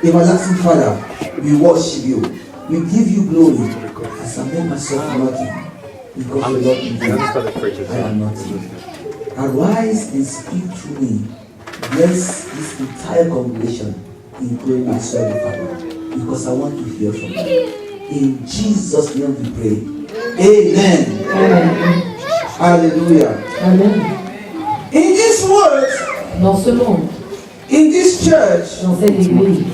Everlasting Father, we worship you. We give you glory. As I make myself nothing, because the Lord in me, I am nothing. Arise and speak through me. Bless this entire congregation, including myself, Father, because I want to hear from you. In Jesus' name we pray. Amen. Amen. Hallelujah. Amen. In this world, Dans ce monde, in this church, dans cette église,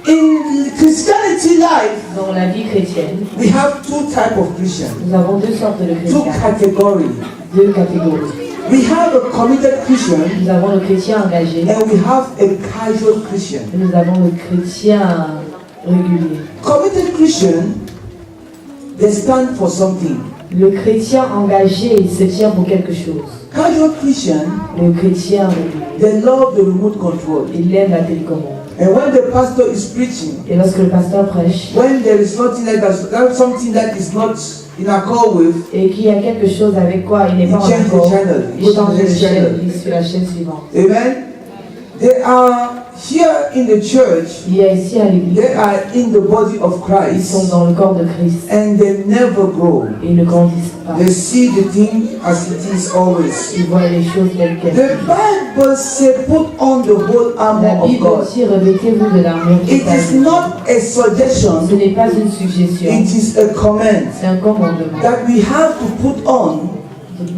in Christianity life, dans la vie chrétienne, we have two types of Christians, nous avons deux sortes de two chrétiens, categories. deux catégories. We have a committed Christian Nous avons le chrétien engagé and we have a casual Christian. et nous avons le chrétien régulier. Committed Christian, they stand for something. Le chrétien engagé, il se tient pour quelque chose. Casual Christian, Le chrétien régulier, they love the remote control. il aime la télécommande. And when the pastor is preaching, Et lorsque le pasteur prêche, when there is nothing like that, that's something that is not in accord with, et qu'il y a quelque chose avec quoi il n'est pas en change the accord, channel. il change de chaîne, il suit la chaîne suivante. Amen. They are here in the church. Il y a ici à l'église, They are in the body of ils sont Christ, dans le corps de Christ and they never grow. et ils ne grandissent pas. They see the thing as it is always. Ils voient les choses telles The qu'elles sont. Bible says, "Put on the whole armor La of Bible God." aussi, revêtez-vous de l'armure It totale. is not a Ce suggestion; n'est pas une suggestion, it is a command c'est un commandement. that we have to put on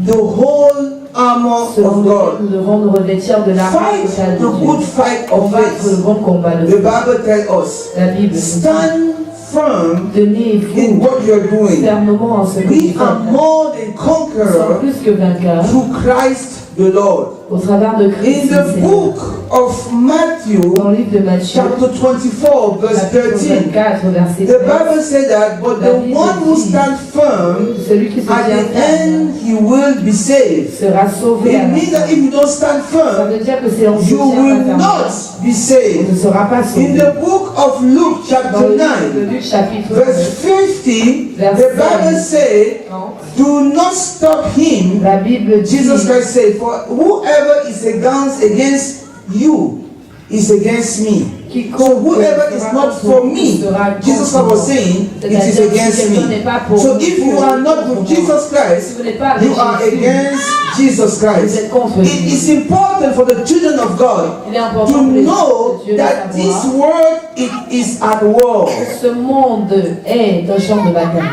the whole armor Selon of lequel God. nous devons nous revêtir de l'armure totale Fight de the good Dieu. fight of Combattre le faith. bon combat de The Dieu. Bible tells us, La Bible nous dit, stand firm in tenez-vous what you are doing. fermement en ce que vous We are faites. more than Nous sommes conquerors plus que vainqueurs through Christ the Lord. au travers de Christ. In le the Seigneur. book of Matthew, Dans le livre de Matthieu, chapter 24, verse chapitre 13, 24, verset the 13, Bible says that, but the one who stands firm, celui qui se at tient the ferme end he will be saved. sera sauvé. à It la means that fin. if you don't stand Ça firm, veut dire que c'est en se you tient will pas ferme, not be on saved. ne sera pas In sauvé. the book of Luke, Dans chapter le livre de 9, Luc, chapitre verse 50, the Bible says, 9, do not stop him. la Bible dit, Jesus Christ said, for whoever is against you is against me. So quiconque whoever is sera not contre for vous me, sera Jesus contre Christ was moi. saying, it is C'est-à-dire, against si quelqu'un n'est pas me. pour So vous, if you are not with Jesus si Christ, vous n'êtes pas avec you are Jésus, against Jesus vous Christ. êtes contre It Jésus. is important for the children of God Il est important to pour les know enfants de Dieu de that this savoir world it is at war. que ce monde est un champ de bataille.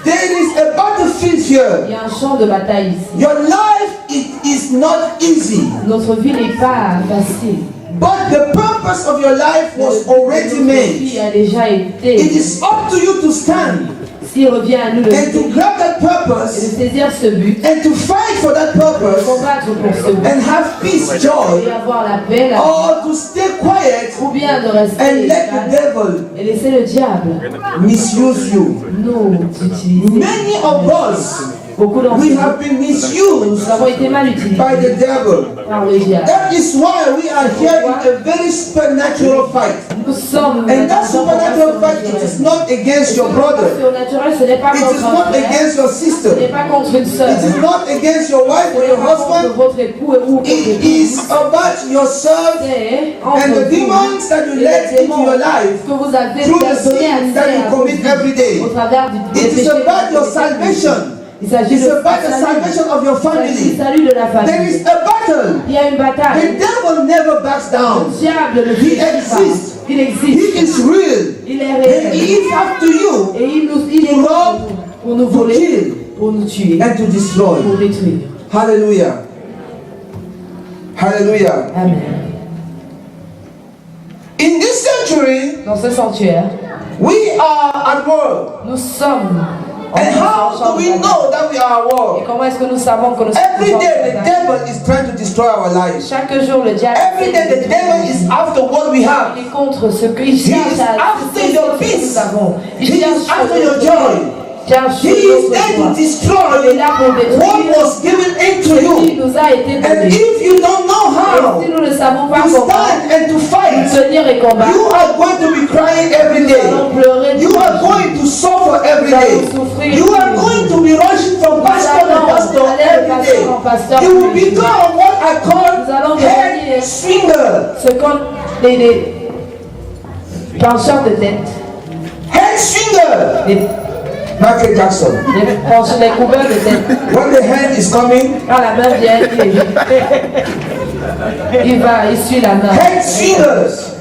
There is a battlefield Il here. y a un champ de bataille ici. Your life it is not easy. Notre vie n'est pas facile. But the purpose of your life was already Notre vie made. a déjà été. It is up to you to stand S'il revient à nous de and to grab that et purpose de saisir ce but, and to fight for that de purpose combattre pour ce but, and have peace, et joy, avoir la paix, la or to stay quiet ou bien de rester and let the calme devil et laisser le diable misuse you. nous utiliser. Many of us, Beaucoup d'entre we nous, have been nous misused avons été mal utilisés by the devil. par le diable. That is why we are here in a very supernatural fight. Nous sommes And that dans un supernatural combat fight, it is not against your Le brother. surnaturel, ce n'est pas It contre is un not frère, against your ce sister. n'est pas contre une sœur, It is not against your wife ce or n'est your pas contre husband. votre époux ou votre It épouse. is about yourself C'est and entre the vous demons that you et let les into démons your life que vous avez through the donné sin that you commit every day. au travers du It is about your salvation. Il s'agit It's de about the salvation of your du family. salut de la There famille. is a battle. Il y a une The bataille. devil never backs down. Le diable ne He fuit pas. exists. Il He existe. is real. Il est And réel. he is after you Et il est to contre rob, nous pour nous to voler, kill, pour nous tuer, and to destroy. pour détruire. Hallelujah. Hallelujah. Amen. In this century, Dans ce sanctuaire, we are at war. nous sommes en And how do we know that we are at Et war? comment est-ce que nous savons que nous sommes Every en day the bataille? devil is trying to destroy our lives. Chaque jour, le diable Every day the devil is after what we have. il est contre ce qu'il He cherche is à after your ce que peace. nous avons. Il He cherche is after your joy. cherche He is there to il est destroy là pour what détruire was given into ce qui you. nous a été And donné. if you don't know Et how si nous ne savons pas to comment stand and to fight, tenir et combattre, you are going to be crying every nous allons day. pleurer You tous les are jours. going to suffer every day. You are going to be rushing from pastor to pastor every day. You will become what I Nous allons call head devenir swinger. ce qu'on pencheurs de tête, head stringer. les Michael Jackson. les couverts de tête. When the hand is coming, Quand la main vient, il suit la main. head stringers.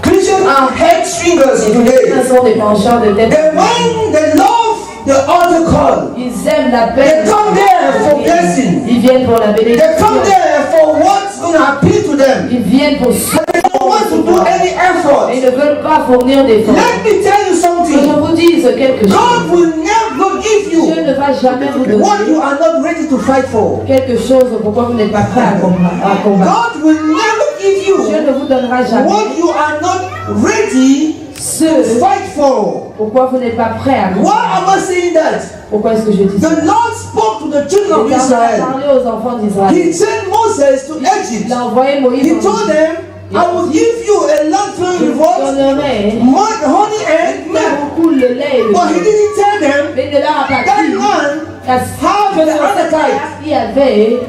Christians are head stringers Les today. chrétiens sont des pencheurs de tête. They love the altar call. Ils aiment They l'appel. come there for blessing. Ils viennent pour la They bénédiction. come there for what's going to appeal to them. Ils viennent pour They don't want to do any effort. Ils ne veulent pas fournir d'efforts. Let me tell you Que je something. vous dise quelque chose. God will never give Dieu you ne va jamais vous what you donner are not ready to fight for. quelque chose pourquoi vous n'êtes pas prêt à combattre. God will never give Dieu you ne vous donnera jamais what you are not ready ce to fight for. pourquoi vous n'êtes pas prêt à Why am I saying that? Pourquoi est-ce que je dis ça? The Lord spoke to the children of L'Éternel a Israel. parlé aux enfants d'Israël. He sent Moses to Egypt. Il a envoyé Moïse He en told Égypte. them, I will give you a land filled Je with vous what? donnerai Honey and milk. beaucoup le lait et le But he miel. didn't tell them Mais il ne leur a pas that dit land que have the Anakites. il y avait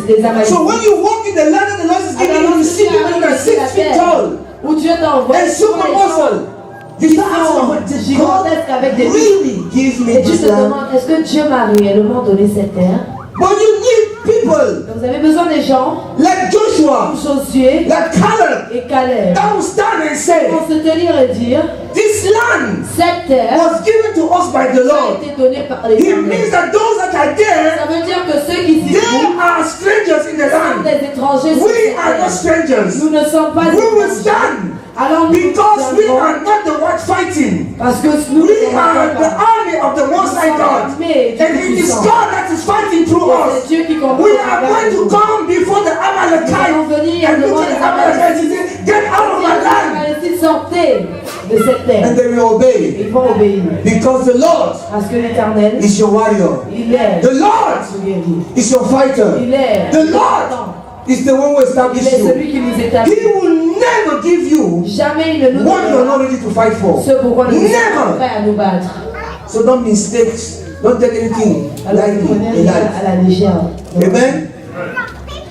des Amalécites. So when you walk in the land that the Lord is giving you, you see people that are 6 feet tall Où Dieu t'a envoyé and super muscle. You start asking, did God gigantesques avec des really give me Et tu this te land? demandes, est-ce que Dieu m'a réellement donné cette terre? But you need people Donc vous avez besoin des gens like Joshua, comme Josué like Caleb, et Caleb that will stand and say, pour se tenir et dire, this land cette terre was given to us by the a Lord. été donnée par It l'Éternel. means that those that are there, Ça veut dire que ceux qui s'y they trouvent are strangers in the sont land. des étrangers sur We cette are not terre. strangers. Nous ne sommes pas We will étrangers. stand Alors nous because we tiendrons, are not the ones fighting. parce que nous We ne are the sommes pas. army of the Most High God. And it is God that is fighting through C'est us. Dieu qui combat. We are going to come before the Amalekites and look at the Amalekites and say, get out of my land. Amalécites, sortez de cette terre. And they will obey. Ils vont obéir. Because the Lord Parce que l'Éternel, is your warrior. il est The Lord notre guerrier. is your fighter. Il est The Lord is the one who Il established est you. celui qui nous établit. He will never give you Jamais il ne nous what you are donnera not ready to fight for. ce pourquoi nous sommes Never. prêts à nous battre. So don't mistake. Don't take anything Alors lightly prenez in rien life. à la légère. Amen.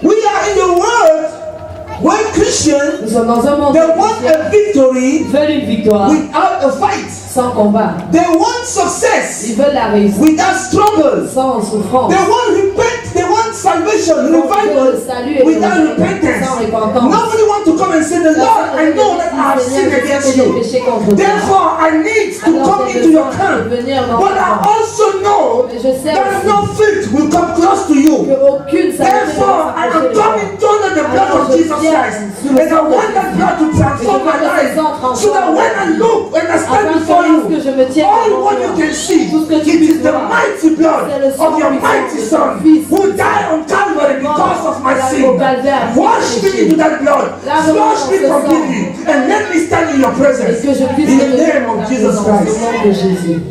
We are in the world where Christians Nous sommes dans un monde they où want les a victory chrétiens veulent une victoire without a fight. sans combat. They want success Ils veulent la réussite without struggles. sans souffrance. They want repent. They want salvation, Ils veulent revival le salut et without le repentance. sans repentance. Nobody wants to come and say, "The Lord, I know that I have sinned against you. Therefore, I need to come into your camp." But I also know Mais je sais that aussi no faith will come close to you. qu'aucune Therefore, I am coming under the blood of Jesus Christ. And I want that blood to transform my life. So that when I look, when I stand before you, all what you can see, it is the mighty blood of your mighty Son who died on Calvary because of my sin. Wash me into that blood. Flush me completely. And let me stand in your presence. que je puisse In the te donner name of Jesus au Christ. nom de Jésus.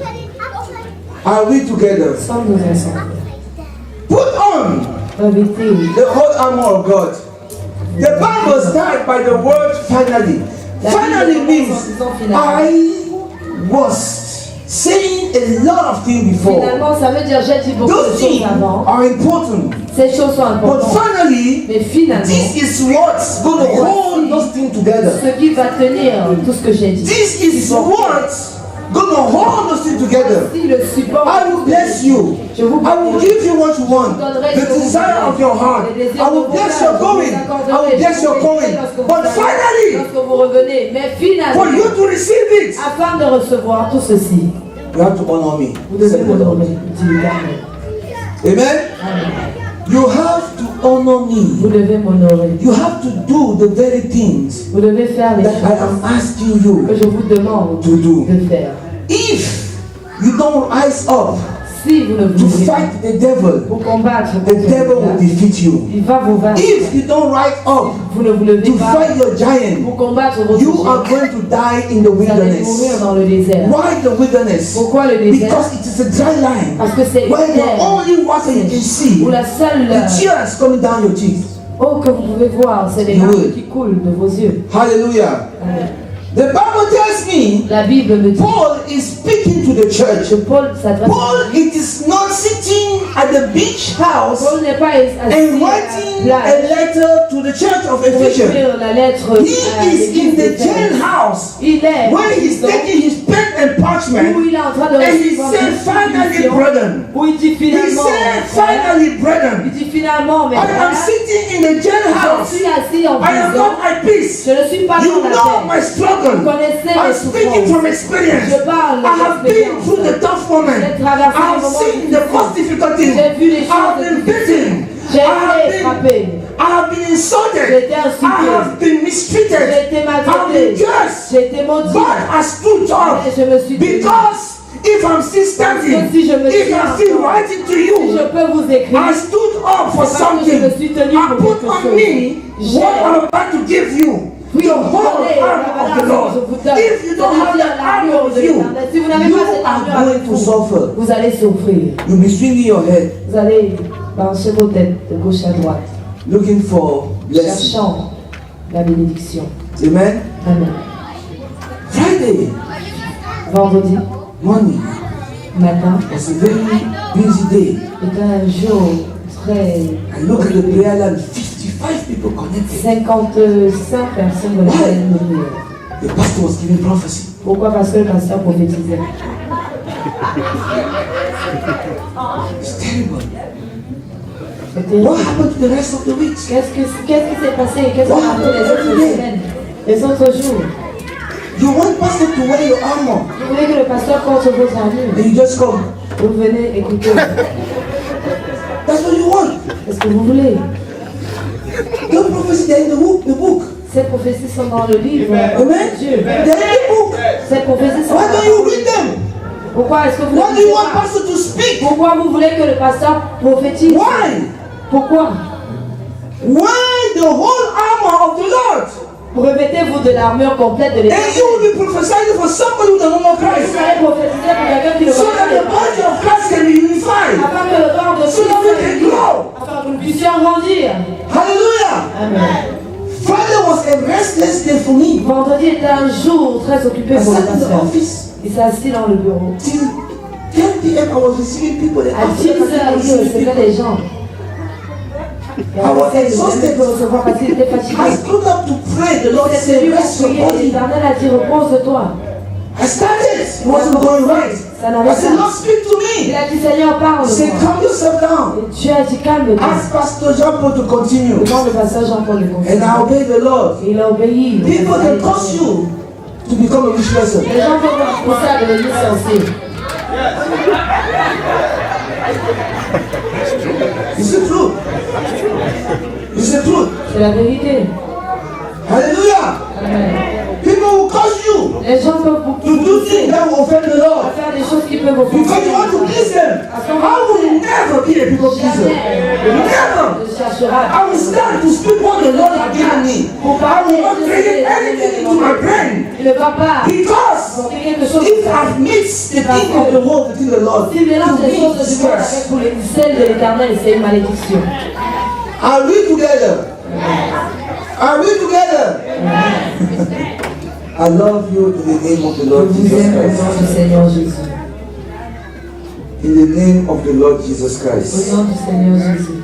Are we together? Sommes-nous ensemble. Put on Revêtez the whole armor of God. The Bible starts by the word finally. Finally means I was saying a lot of things before. Finalement, ça veut dire j'ai dit beaucoup de Those choses things avant. are important. Ces choses sont But importantes. finally, Mais finalement, this is what's going to hold those things together. ce qui va tenir tout ce que j'ai dit. This is what's going to hold those things together. Si le support, I will bless you. je vous I will give you what you want. The desire of your heart. I will bless your going. I will bless your going. But finally, lorsque vous revenez, mais for finalement, you to receive it, afin de recevoir tout ceci, you have to honor me. vous devez Said the Lord. m'honorer, dit l'Éternel. Amen. Amen. You have to honor Vous me. devez m'honorer. You have to do the very things Vous devez faire les that I am choses asking you que je vous demande to do. de faire. If you don't rise up Si vous ne to voulez pas fight the devil, vous combattre, the devil will defeat you. il va vous vaincre. If you don't rise up Vous ne vous levez to pas fight your giant, pour combattre vos you are péchés. going to die in the Vous allez mourir wilderness. dans le désert. Why the wilderness? Pourquoi le désert? Because it is a dry line Parce que c'est where une the terre only water you can see, où la seule the tears coming down your cheeks. eau que vous pouvez voir, c'est les You larmes will. qui coulent de vos yeux. Hallelujah. Amen. The Bible tells me La Bible me dit Paul is speaking to the church. que Paul s'adresse Paul, it is not sitting at the beach house Paul n'est pas assis and à writing la a plage letter to the church of pour Ephesians. écrire la lettre à He is in l'église the d'Éphèse. jailhouse Il est where he's dans- taking his pen and parchment où il est en train de and he recevoir said, une finally, mission, brethren. où il dit He finalement, said, frère, finally, il brethren. dit finalement, mes I am frères, sitting in the je jailhouse. suis assis en I am prison, not at peace. je ne suis pas You dans la know paix. my struggle. Vous connaissez I'm mes speaking souffrances. from experience. Je parle I have been d'expérience. through the tough moments. J'ai traversé I les have moments seen the difficiles. most difficulties. J'ai vu les I have choses been difficiles. beaten. J'ai I have été frappé. I have been insulted. J'ai été insulté. I have been mistreated. J'ai été I have maltraité. been cursed. J'ai été maudit. But I stood up Et je me suis dit, because if I'm still standing, Parce que si je me if tiens I'm still encore, writing to si you, je peux vous écrire, I stood up for c'est parce que je something. me suis tenu I pour put quelque on chose. me J'ai- what I'm about to give you. Oui, The on whole connaît la armor of the valeur Lord. que je vous donne. If you don't have that armor with you, Si vous n'avez you pas cette armure are avec going to vous, suffer. vous allez souffrir. You'll be swinging your head, Vous allez pencher vos têtes de gauche à droite, looking for blessing. cherchant la bénédiction. Amen. Amen. Friday Vendredi morning matin was a very busy day. est un jour très... I look at the prayer line, 55 people connected. 55 personnes dans lesquelles nous prions. The pastor was giving prophecy. Pourquoi? Parce que le pasteur prophétisait. It's terrible. C'était- What happened to the rest of the week? Qu'est-ce qui s'est passé? Qu'est-ce qu'on a fait les autres semaines? Les autres jours? You want pastor to wear your armor, Vous voulez que le pasteur porte votre armure? and you just come. Vous venez écouter. That's what you want. Est-ce que vous voulez? The prophecy they're in the book. Ces prophéties sont dans le livre Amen. de Dieu. They're in the book. Ces prophéties sont Why dans don't le you livre. read them? Pourquoi est-ce que vous ne Why do lisez you want pas? pastor to speak? Pourquoi vous voulez que le pasteur prophétise? Why? Pourquoi? Why the whole armor of the Lord? Revêtez-vous de l'armure complète de And l'Éternel. you will be prophesying for somebody who doesn't know Vous Christ. allez prophétiser pour quelqu'un qui ne So that connaît the pas. body of Christ can be unified. Afin que le corps de So that we can Christ grow. afin que nous puissions grandir. Hallelujah. Amen. Friday was a restless day for me. Vendredi était un jour très occupé I pour le sat in the pasteur. office Il s'est assis dans le bureau. till 10 p.m. I was receiving people. And À after 10 that, I heures, was il receiving recevait people. des gens. Et I was après, il exhausted. devait recevoir parce qu'il était I fatigué. stood up to pray. The Lord Il s'est said, tenu pour rest your prier. body. L'Éternel a dit, repose-toi. I started. It wasn't going right. I said, Lord, speak to Il me. a dit, Seigneur, He said, parle-moi. calm yourself down. Et Dieu a dit, calme-toi. Ask Pastor Jean-Paul to continue. Demande le pasteur Jean-Paul de And continuer. I obeyed the Lord. Et il a obéi. People can cause you to become a rich person. Les gens vont vous pousser à devenir sorcier. It's the truth. It's the truth. C'est la vérité. Hallelujah. Amen. People will cause you Les gens peuvent vous to do pousser things that will offend the à Lord faire des choses qui peuvent vous because you want to please them. I will never be a people pleaser. Never. Ne cherchera I will stand to speak what the Lord has given me. I will not create anything into my brain Il ne va pas because monter quelque chose. if I've mixed the thing of the world within the Lord, Si mélange to les me choses it's du monde avec curse. vous, celles de l'Éternel, c'est une malédiction. Are we together? Are we together? I love you in the name of the Je Lord vous Jesus aime au Christ. nom du Seigneur Jésus. In the name of the Lord Jesus Au Christ. nom du Seigneur Jésus.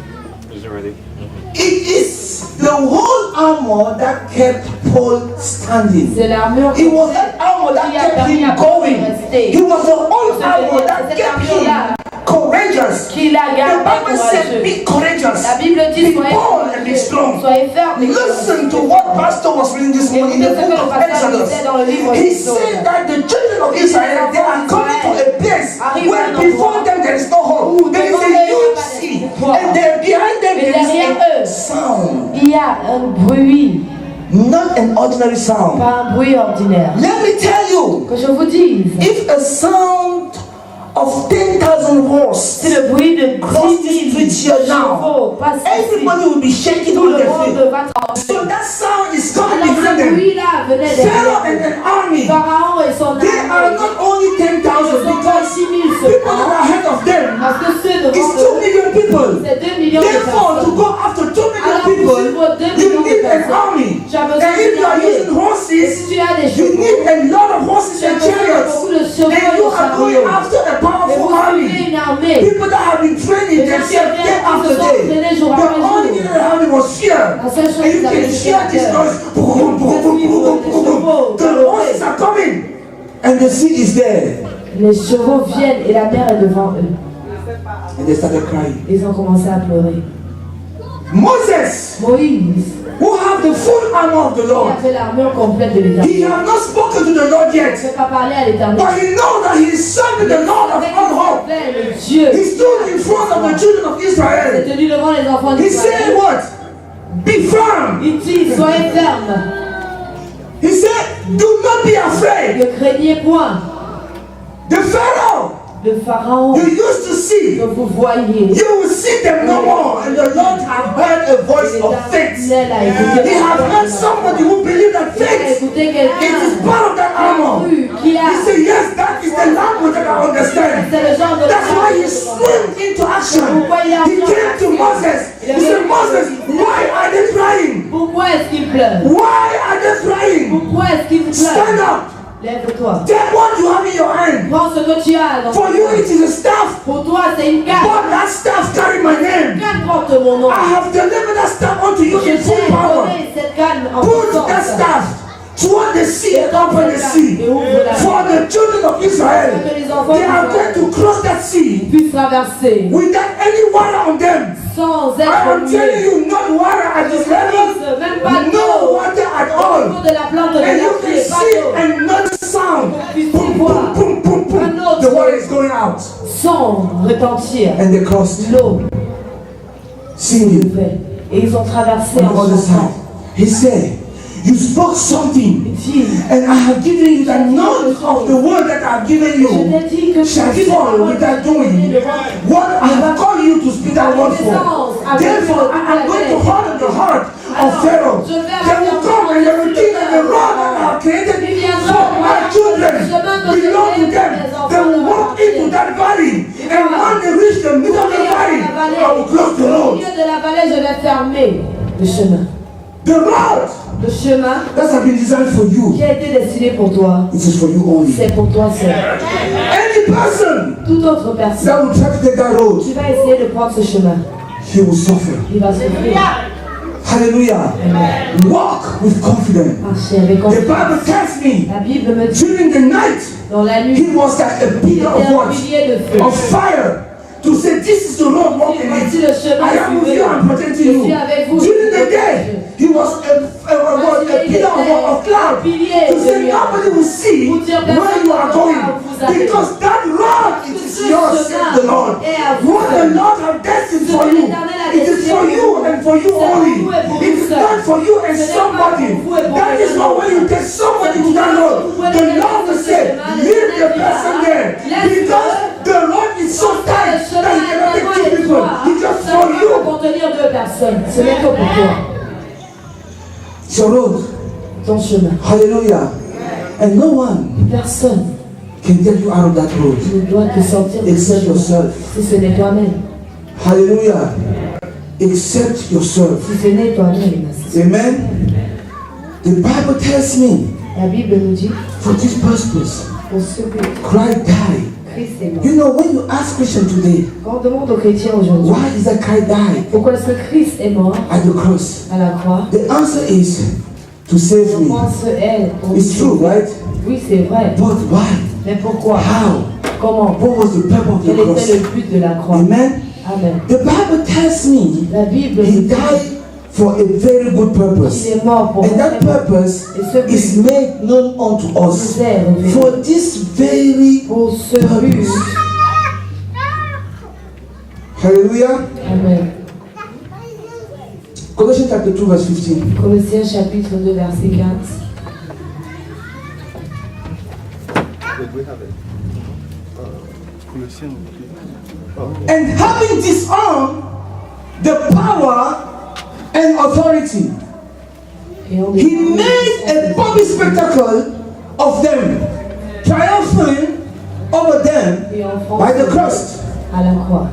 It is the whole armor that kept Paul standing. C'est l'armure It was that armor that qui a kept permis à him Paul going. de rester. It was the whole armor that Cette kept him armure-là courageous. qui la The garde Bible said, courageuse. be courageous. La Bible dit, Be soyez bold and be strong. soyez fermes. Listen to what Pastor was reading this morning in the book of Exodus. He said that the children of Israel, they are coming to a place where before them there is no hope. There is a huge sea, and there behind them there is a sound. Il y a un bruit, Not an ordinary sound. pas un bruit ordinaire. Let me tell you, Que je vous dise, if a sound of 10,000 horse c'est le bruit de cross 10 the 000 street here now, chevaux passe ici. everybody will be shaking Tout on le their monde feet. va trembler. So that sound is coming Alors behind ce them. bruit-là venait Pharaoh and derrière. an army, Pharaon et son they are armée. not only 10,000 Ils sont because 6 000 people that seulement. are ahead of them Parce que ceux devant is 2 eux, million people. c'est 2 millions de Therefore, to personnes. go after 2 million Alors, people, pour suivre 2 you millions de need an personnes, army. tu as besoin And if you are d'une using armée. horses, Si tu as des you chevaux, need a lot of horses tu as and besoin de chariots. beaucoup de chevaux And et you de are going chariots. after a Et powerful vous suivez army. une armés. People that have been training themselves day after day. The only thing that happened was fear. And you can hear this noise. The horses are coming. And the sea is there. Les chevaux viennent et la mer est devant eux. And they started crying. Ils ont commencé à pleurer. Moïse, Moïse, who have the full armor of the il Lord, avait l'armure complète de he l'Éternel. have not spoken to the Lord Il ne yet, peut pas parler à l'Éternel. but he knows that he is serving the Lord of Avec all hope. le Dieu, He stood in front of the children of il s'est Israel. tenu devant les enfants He said d'Israël. what? Be firm. Il dit, soyez fermes, He said, do not be afraid. ne craignez point. The Pharaoh Le Pharaon you used to see, que vous voyez, you will see them no more. And the Lord have heard a voice of faith. l'Éternel a écouté He have heard somebody who believe that Il a faith écouté it quelqu'un is part of that armor. qui a. He said, yes, that is the language that I understand. C'est le genre de That's why he swung into action. He came to Moses. He said, Moses, why are they crying? Pourquoi est-ce qu'il pleure? Why are they crying? Pourquoi est-ce qu'il Stand pleure? up. Lève-toi. Take what you have in your hand. Prends ce que tu as dans For ton you main. it is a staff. Pour toi, c'est une canne. But that staff carry my name. Canne porte mon nom. I have delivered that staff unto you Je in full t'ai power. donné cette canne en Put that puissance. staff toward the sea and open the sea. For the children of Israel, they are going to cross that sea Puisse traverser without any water on them. sans I être am telling mouillé. you, not water at this level, Même pas no d'eau. water at Au all. niveau de la plante de And la you can pluie, pas see d'eau. another sound. Puisse Boom, voir boom, boom, boom, un boom. autre The water is going out. son retentir. And they crossed, L'eau singing fait. Et ils ont traversé on the en other side. chantant. He said, you spoke something, Il dit, and I have given you that none of the word that I have given je you t'ai dit que shall fall without doing what I have called you to speak that word for. Therefore, I am going to harden the heart of Pharaoh. They will come and they will think that the road that I have created for my children belong to them. They will walk into that valley, and when they reach the middle of the valley, I will close the au road. milieu de la vallée, je vais fermer le chemin. The road Le chemin that has been designed for you, qui a été destiné pour toi, it is for you only. c'est pour toi seul. Any person Toute autre personne that will try to take that road, qui va essayer de prendre ce chemin, he will suffer. il va souffrir. Hallelujah. Walk with confidence. Marcher avec The confiance. Bible tells me La Bible me dit, during the night, dans la nuit, he was like a il pillar était of un what? pilier de feu. Of fire. To say this is the road, walk in Voici it. le chemin, I am with you, I'm protecting je you. suis avec vous. During the day, he was a pillar of cloud. To say nobody will see where you are going. Because that road, it is yours, says the Lord. What the Lord has destined for you, it is for you and for you only. It is not for you and somebody. That is not when you take somebody to that road. The Lord will say, leave the person there. Because the road is so tight that he cannot take two people. It's just for pour you. contenir deux personnes. Ce n'est que pour toi. It's your road. Ton chemin. Hallelujah. And no one Personne can take you out of that road ne doit te sortir de ce except chemin. yourself. Si ce n'est toi-même. Hallelujah. Except yourself. Si ce n'est toi-même. Amen. The Bible tells me La Bible nous dit, for this purpose, pour ce que Christ died. Christ est mort. You know, when you ask Christians today, Quand on demande aux chrétiens aujourd'hui, why is that Christ died pourquoi est-ce que Christ est mort at the cross? à la croix? The answer is to save La me. réponse est pour It's true, right? Oui, c'est vrai. But why? Mais pourquoi? How? Comment? What was the purpose of Quel the cross? était le but de la croix? Amen. Amen. The Bible tells me La Bible he nous dit died for a very good purpose. qu'il est mort pour And that nous. purpose Et ce but is made known unto us nous est révélé. for this very Pour ce but. purpose. Hallelujah. Amen. Colossians chapter 2 verse 15. Colossiens chapitre 2 verset 15. And having disarmed the power and authority, Et on he made a public spectacle of them, triumphing over them Et en by the France, cross. à la croix.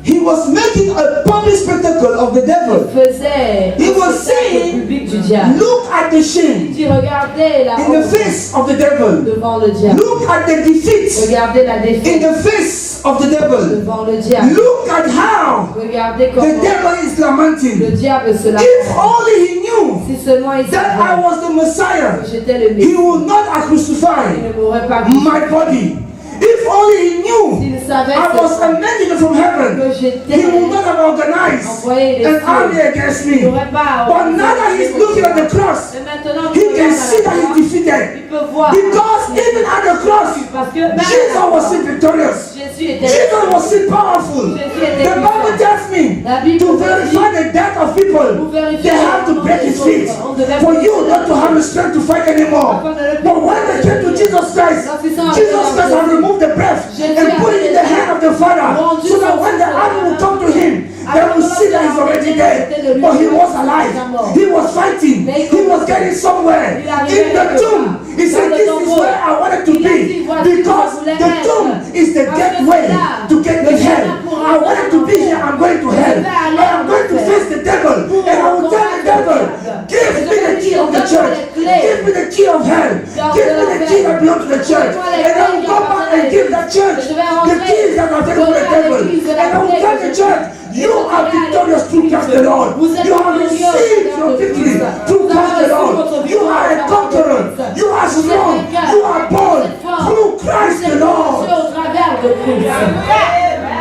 He was making a public spectacle of the devil. Faisait He was un saying, public du diable. look at the shame Il regardait la in the honte face of the devil. devant le diable. Look at the defeat Regardez la in défaite the face of the devil. devant le diable. Look at how Regardez the comment devil is lamenting. le diable se lamente. If only he knew Si seulement il that I savait was the Messiah, que j'étais le he Messie, would not have il crucified ne m'aurait pas cru. my body. If only he knew S'il savait I was a messenger from heaven, que he j'étais would not have organized envoyé les an army cieux, against il me. n'aurait pas But now that he's looking at the cross, Mais maintenant he qu'il can regarde see à that la croix, he's defeated. il peut voir. Because even at the cross, Parce que même à la Jesus croix, was still victorious. Jésus était Jesus was still powerful. Jésus était The Bible puissant. tells me La Bible to dit, verify the death of people, pour vérifier they have to break his feet. on devait For you not to have the strength to fight anymore. But when they came to Jesus Christ, Jesus Christ had removed the breath and put it in the hand of the Father, so that when the army would come to him, they will see that he's already dead. But he was alive. He was fighting. He was getting somewhere. In the tomb, he said, this is where I wanted to be. Because the tomb is the gateway to get to hell. I wanted to be here. I'm going to hell. I am going to face the devil. And I will tell the devil, give me the key of the church. Give me the key of hell. Give me the key that belongs to the church. And I will go back and give the church the keys that are taken from the devil. And I will tell the church, you are victorious through Christ the Lord. You have received your victory through Christ the Lord. You are a conqueror. You are strong. You are born through Christ the Lord. au travers de Christ.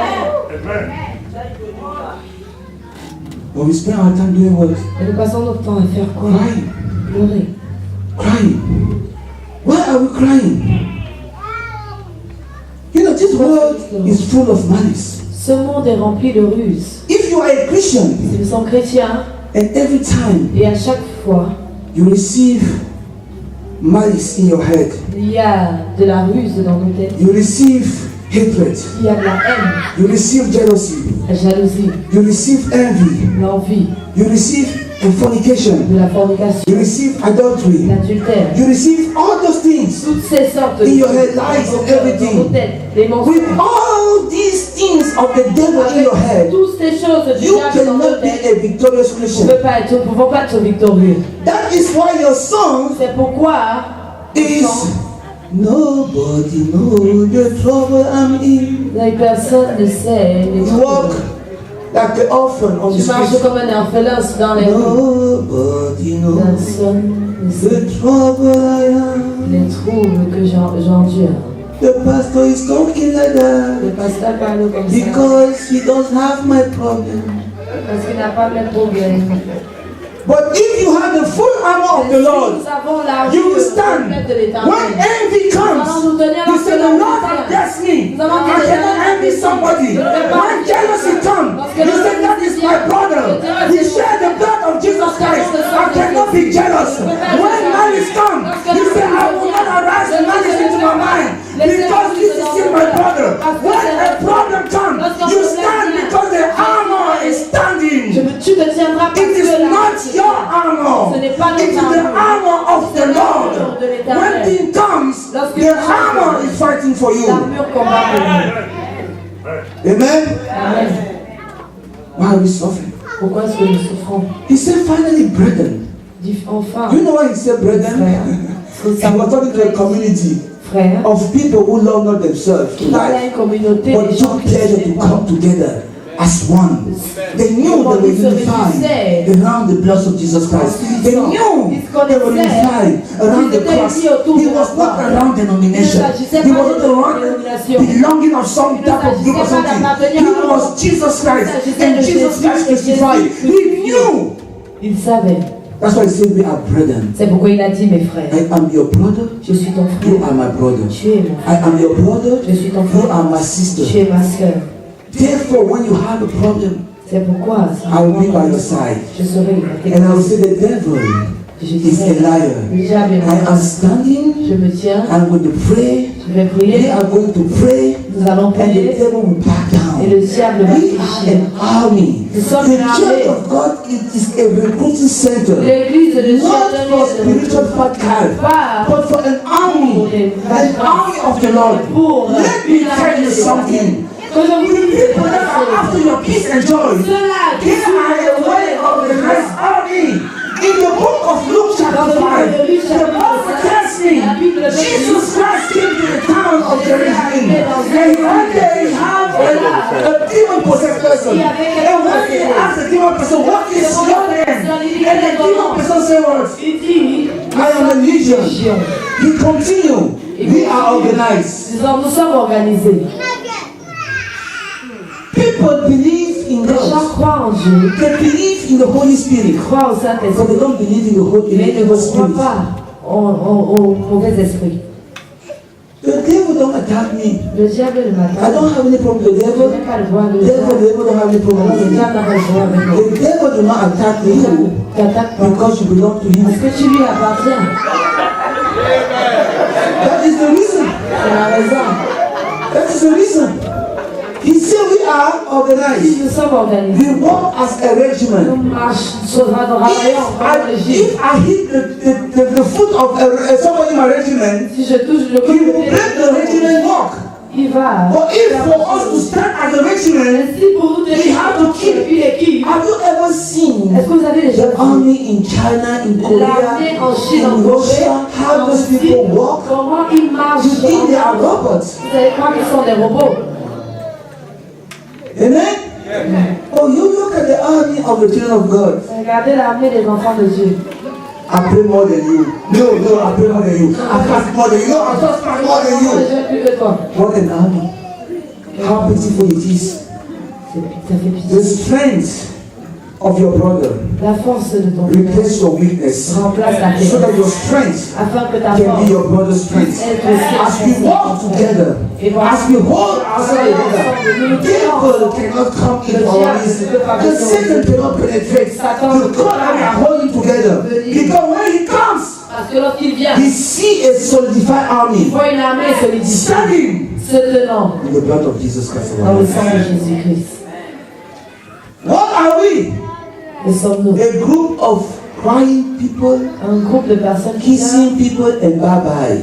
But we spend our time doing what? Et nous passons notre temps à faire quoi? Crying. Pleurer. Crying. Why are we crying? You know, this world is full of malice. Ce monde est rempli de ruses. If you are a Christian, Si nous sommes chrétiens, and every time et à chaque fois, you receive malice in your head, il y a de la ruse dans nos têtes, you receive hatred, il y a de la haine, you receive jealousy, la jalousie, you receive envy, l'envie, you receive fornication, de la fornication, you receive adultery, l'adultère. you receive all those things. Toutes ces sortes In your head, lies and everything. dans nos têtes, les mensonges. With all these things of the devil in your head, Toutes ces choses du you diable dans nos cannot be têtes, a victorious nous Christian. ne pouvons pas être victorieux. That is why your song C'est pourquoi is nobody knows the trouble I'm in. personne ne sait les You walk like the orphan on the Tu marches street. comme un orphelin dans les rues. Nobody knows Personne ne sait the trouble I am. les troubles que j'endure. The pastor is talking like Le that pasteur parle comme ça because he doesn't have my problem. parce qu'il n'a pas le même problème. But if you have the full armor of the Lord, Nous avons la you will rue stand. complète de l'Éternel. When envy comes, you say, the Lord has blessed me. I cannot envy somebody. When jealousy comes, you say, that is my brother. He shared the blood of Jesus Christ. I cannot be jealous. When malice comes, you say, I will not arise malice into my mind because this is still my brother. When a problem comes, you stand because the armor is standing. Tu te tiendras parce It is que not your armor. Ce n'est pas It is notre the armure. armor of the Lord. When thing comes, the armor is fighting for you. l'armure combat pour nous. Amen. Amen. Why are we suffering? Pourquoi est-ce que nous souffrons? He said, finally, brethren. Enfin, You know why he said, brethren? He was talking to a community frère, of people who love not themselves to il parlait à life, une communauté but des gens took qui ne pleasure s'aimaient to pas. come together as one. They knew they were unified around the blood of Jesus Christ. They knew they were unified around the cross. He was not around denomination. He was not around belonging of some type of group or something. He was Jesus Christ and Jesus Christ crucified. He knew. Il savait. That's why he said, we are brethren. C'est pourquoi il a dit, mes frères, I am your brother. je suis ton You frère. are my brother. Tu es mon frère. I am your brother. Je suis ton You frère. are my Tu sister. es ma soeur. Therefore, when you have a problem, C'est pourquoi I will be by your side. je serai à tes And I will côtés. say, the devil Je is a dirai, liar. le diable est I am mort. standing. Je me tiens, I'm going to pray. je vais We prier, are going to pray. nous allons And the prier, devil will back down. et le diable va We are fléchir. an army. Nous sommes The une armée. church of God is a recruiting center. L'église de Not for spiritual Dieu, fat calf, pas but for an army. An army of the Lord. pour Let me tell you something. que je The vous people that are after your peace and joy, cela qui they are a way of the Christ army. In the book of Luke chapter 5, the Bible tells tells me Jesus Christ came to the town of Jerusalem. And one day he had a demon-possessed person. And when he asked the demon person, what is your name? And the demon person said, what? I am a legion. He continued. We are organized. Nous sommes organisés. People believe in Les gens God. croient en Dieu. They believe in the Holy Spirit. Ils croient au But Saint-Esprit. they don't believe in the Holy Mais ils ne croient Spirit. pas au mauvais esprit. The devil don't attack me. Le diable ne I m'attaque. don't have any problem with the Je devil. n'ai pas le droit de The le devil, faire. the devil don't have any problem Le with me. diable n'a pas le droit avec moi. The devil do not attack Le diable you ne t'attaque pas. because you belong to Parce him. que tu lui appartiens. That is the reason. C'est la raison. That is the reason. He said we are Si organized. nous sommes organisés, We walk as a nous regiment. marchons, travaillons comme le gîte. If I hit the foot of somebody in my regiment, Si je touche le he coup, will break the regiment walk. il va. But if for us to stand as a regiment, Mais si pour vous we have to keep. depuis l'équipe, Have you ever seen est-ce que vous avez déjà the vu army in China, in Korea, l'armée en Chine, en in Corée, Russia? How en those Russie, people walk? comment ils marchent? You think they are robots? Vous savez croire qu'ils sont des robots? Amen? Oh, you look at the army of the children of God. Regardez l'armée des enfants de Dieu. I pray more than you. No, I pray more than you. I fast more than you. No, I fast more than Moi, you. je plus que toi. What an army. How beautiful it is. Ça fait pitié. The strength of your brother La force de ton frère replace your weakness remplace la so that faiblesse. your strength Afin que ta can be force your brother's strength. As we walk together, as we hold ourselves together, devil cannot come into our midst. The Satan cannot penetrate. The God and we are holding together. Because when he comes, Parce que lorsqu'il vient, he see a solidified il army voit une armée solidifiée, standing se tenant in the blood of Jesus Christ. dans le sang de Jésus-Christ. What are we? Et sommes-nous A group of crying people, un groupe de personnes qui kissing people, and bye-bye.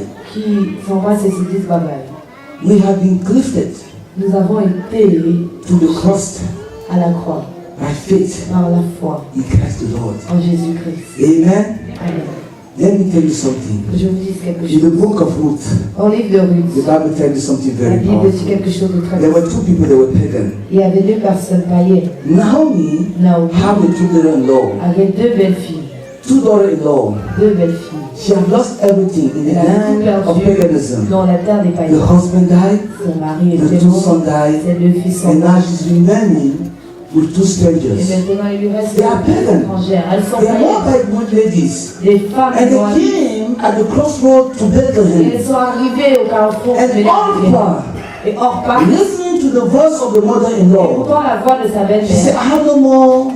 s'embrassent et se disent bye bye. We have been lifted Nous avons été to the cross à la croix by faith par la foi in Christ the Lord. en Jésus-Christ. Amen. Amen. Let me tell you something. Je vous dis quelque In the chose. book of Ruth, Au livre de the Ruth, Bible tells you something la very Bible dit powerful. quelque chose de très There were important. two people that were pagan. Il y avait deux personnes païennes. Naomi Naomi had the two daughters-in-law, avait deux belles filles. two daughters-in-law. Deux belles filles. She had lost everything in the Elle a tout land of perdu paganism. dans la terre des The païens. husband died, Son mari the était two mort. sons died, Ses deux fils sont and morts. now she's remaining with two Et strangers. maintenant, il lui reste They are deux pagan. étrangères. Elles sont They are more païennes. like good ladies. Des femmes And qui ont they habité. came at the crossroad to Et Bethlehem. elles sont arrivées au carrefour de And Bethléem. Orpah, Et Orpah, listening to the voice of the mother-in-law, écoutant la voix de sa she said, belle-mère, I have no more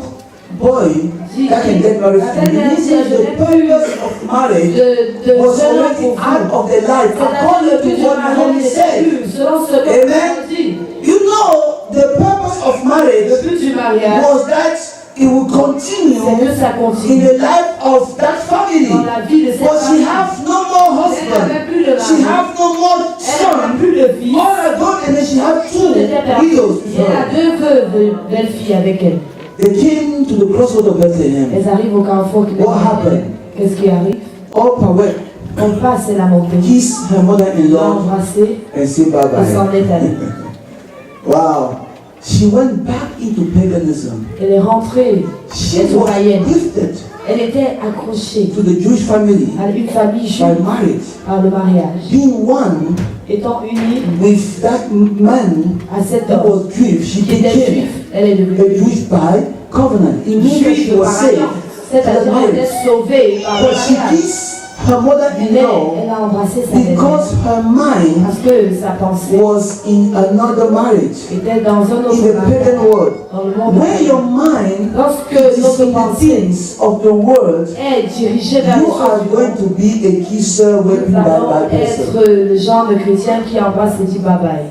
boy that can get married to me. Meaning the purpose of marriage de was jeune homme already pour out vous. of their life, C'est-à-dire according le but to du what mariage Naomi n'est said. plus, selon ce que Amen. Paul dit. You know, the purpose of marriage Le but du mariage, was that it would c'est continue que ça in continue the life of that family. dans la vie de cette But she famille. have no more Elle n'avait husband. plus de She mari. have no more Elle n'avait son. plus de fils. All her daughter, and then she have two Tout était perdu. widows. Et elle a deux veuves belles filles avec elle. They came to the crossroad of Bethlehem. Elles arrivent au carrefour qui What happened? Qu'est-ce qui arrive? Orpah wept, On passe la montée. kissed her Elle l'a mother-in-law, embrassée and said et s'en bye-bye. est allée. Wow. She went back into paganism. Elle est rentrée. She Elle est was païenne. gifted Elle était accrochée to the Jewish family à une famille by juive marriage. par le mariage. Being one Étant unie with that man à cet that homme was Jewish, she qui était became juif, elle est a devenue Jewish by covenant. It means that she juive was par saved alliance. to C'est-à-dire the qu'elle marriage. était sauvée par le But she mariage. kissed her Elle mother-in-law a embrassé sa belle-mère because her mind parce que sa pensée was in another marriage, était dans un in autre the mariage, pagan world. dans le monde. When your mind Lorsque is notre in the pensée things of the world, est dirigée vers les you are choses going to be a kisser weeping nous allons by person. être le genre de chrétien qui embrasse et dit bye bye.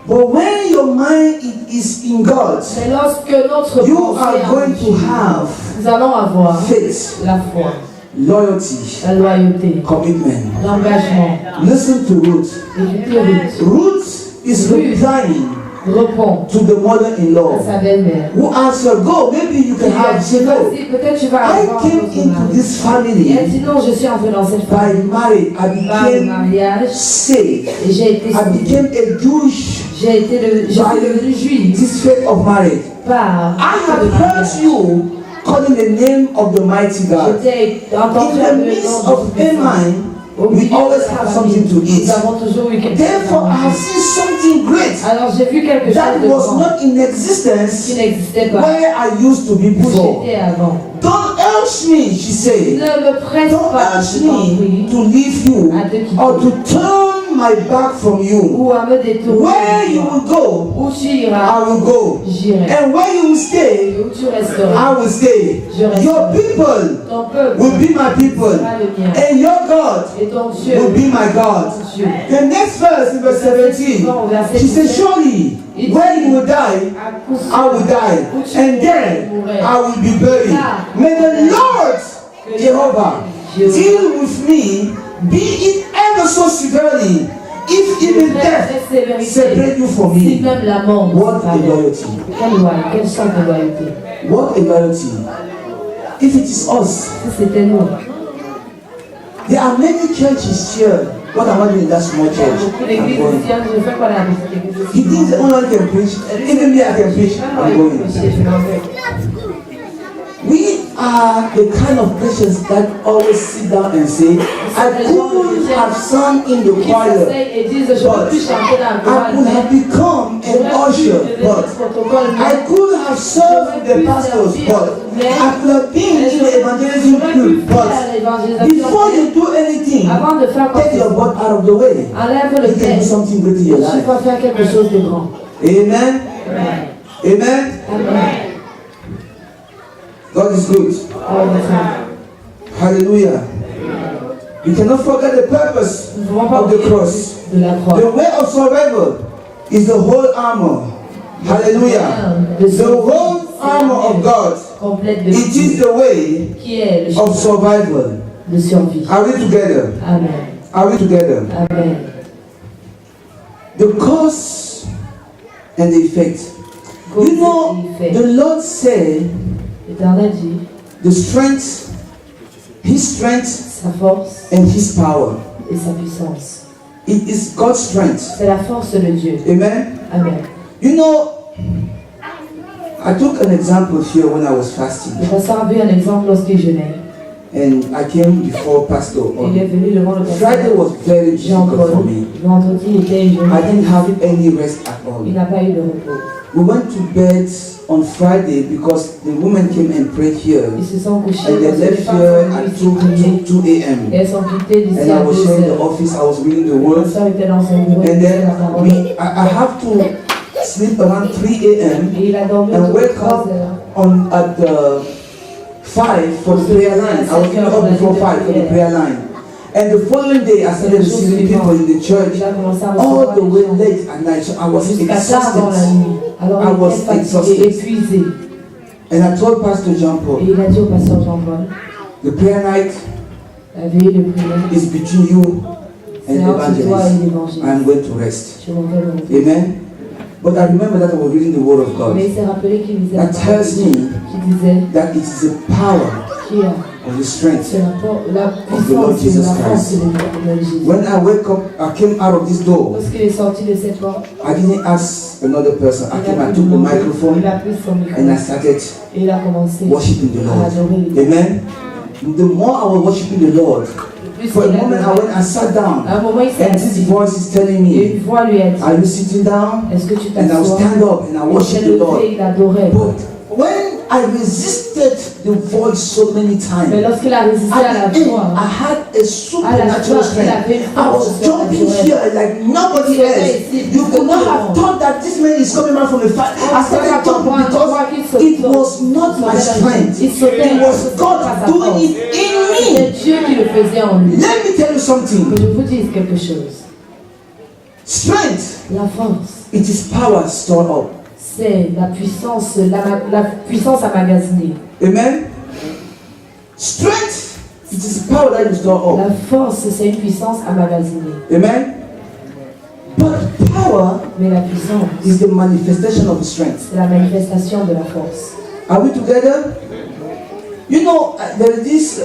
But when your mind is in God, Mais lorsque notre you pensée are est en going to Dieu, have nous allons avoir faith, la foi, loyalty, la loyauté, commitment. l'engagement. Listen to Ruth. Et du Ruth. Ruth is replying répond to the à mother-in-law sa belle-mère. who asks her, go, maybe you can have. She said, no. Vas-y, peut-être tu vas I avoir came votre into mari. this Et elle family dit non, je suis entrée dans cette by famille marriage. I par le became mariage saved. et j'ai été I sauvée. became a Jewish J'ai été devenue juive this faith of marriage. par I le have mariage. heard you calling the name of the mighty God. J'ai entendu In the le midst nom of du Puissant. famine, Au we milieu de always la have famille, something to eat. nous avons toujours eu quelque chose Therefore, I à have manger. seen something great Alors j'ai vu quelque that chose de was grand not in qui existence n'existait pas where I used to be où before. j'étais avant. Don't urge me, she Ne said. me presse Don't pas, urge je t'en me prie, to leave you à te quitter or to turn my back from you. ou à me détourner. Where you will go, Où tu iras, I will go. j'irai. And where you will stay, Et où tu resteras, I will stay. je resterai. Your people Ton peuple will be my people. sera le mien. And your God Et ton Dieu, will be my God. ton Dieu. The next verse in verse 17, she said, surely where you will die, À coup sûr, I will die. où tu And there mourrais. I will be buried. May the Lord Jehovah deal with me, be it ever so severely, if even death separate you from Si me. même la mort nous What a sépare. loyalty. Quelle sorte de loyauté. What a loyalty. If it is us, Si c'était nous. there are many churches here. What am I doing in that small church? Beaucoup I'm d'églises going. chrétiennes, je fais quoi la petite église? He thinks the only can preach. Even me, I can preach. I'm going. We are the kind of Christians that always sit down and say, I couldn't have sung in the Qui choir, s'asseyent et disent, je ne peux plus chanter dans le I chorale, could mais have become an usher, but I could have served the pastors, but I could have been in the evangelism group, but before you do anything, avant de faire quoi take que your ce soit, butt out of the way. enlève le You can do test. something great in Tu your life. vas faire quelque chose de grand. Amen. Amen. Amen. God is good. All the time. Hallelujah. We cannot forget the purpose Nous ne pouvons pas of the oublier cross. de la croix. The way of survival is the whole armor. Hallelujah. The whole armor of God. Complète de It is the way qui est le of survival. de survie. Are we together? Amen. Are we together? Amen. The cause and the effect. You know, the Lord said L'Éternel dit, the strength, His strength sa force and His power. et sa puissance. It is God's strength. C'est la force de Dieu. Amen. Amen. You know, I took an example here when I was fasting, Le pasteur a vu un exemple lorsqu'il jeûnait. and I came before Pastor Il est on venu devant le Friday. pasteur. Was very difficult for Jean-Paul. me. Vendredi était une I didn't journée. have any rest at Il all. n'a pas eu de repos. We went to bed on Friday because the women came and prayed here, Ils se sont couchés. and they parce que les left femmes here sont at venues 2 prier. a.m. Et elles sont quittées d'ici And à I was 2 here in the heures. office. I was reading the Le word, pasteur était dans son bureau. and Il lisait la then parole. I have to sleep around 3 a.m. Et il a dormi and autour de wake 3 up heures. at 5 for the prayer line. I was getting up before 5 for the prayer line. And the following day, I started receiving people in the church Il a commencé à all recevoir the des way gens late at night. So I was jusqu'à tard dans la exhausted. nuit. Alors I il was était fatigué, exhausted. épuisé. And I told Pastor Jean Et Paul, il a dit au pasteur Jean-Paul, the prayer night la veille de prière, is between you c'est and entre toi evangelist. et l'évangile. I'm going to rest. Je m'en vais me reposer. Amen. But I remember that I was reading the Word of God. Mais il s'est rappelé qu'il disait la That parole de tells Dieu, me qui disait that it is the power qui a of the strength. c'est la the Lord puissance et Jesus la force Christ. de l'éternel Jésus. When I wake up, I came out of this door. Lorsqu'il est sorti de cette porte, I didn't ask another person. I il came, a I pris took the le microphone il a pris son micro and I started et il a commencé worshiping the à Lord. adorer les Amen. The more I was worshiping the Lord, Plus for a il a moment adoré. I sat down, À un moment, il s'est and this assis. voice is telling Et me, une voix lui a dit, are you sitting down? est-ce que tu And I will t'assois? stand up and I Il worship s'est the Lord. levé, il adorait. But when I resisted the voice so many times, Mais lorsqu'il a résisté à la at the end, voix, I had a à la supernatural fin, il avait strength. une I was force jumping surnaturelle. here like nobody Il else. sautait ici, You could not tout le have monde. thought that this man is coming out from the fire. I On started peut jumping pas croire qu'il because saute. it was not my strength. Il sautait. It was God doing it in C'est me. Dieu qui le faisait en lui. Let me tell you something. Que je vous dise quelque chose. Strength, La force, it is power stored up. c'est la puissance emmagasinée. Amen. Strength, it is power that you store up. La force, c'est une puissance emmagasinée. Amen. But power Mais la puissance, is the manifestation of strength. c'est la manifestation de la force. Are we together? You know, there is this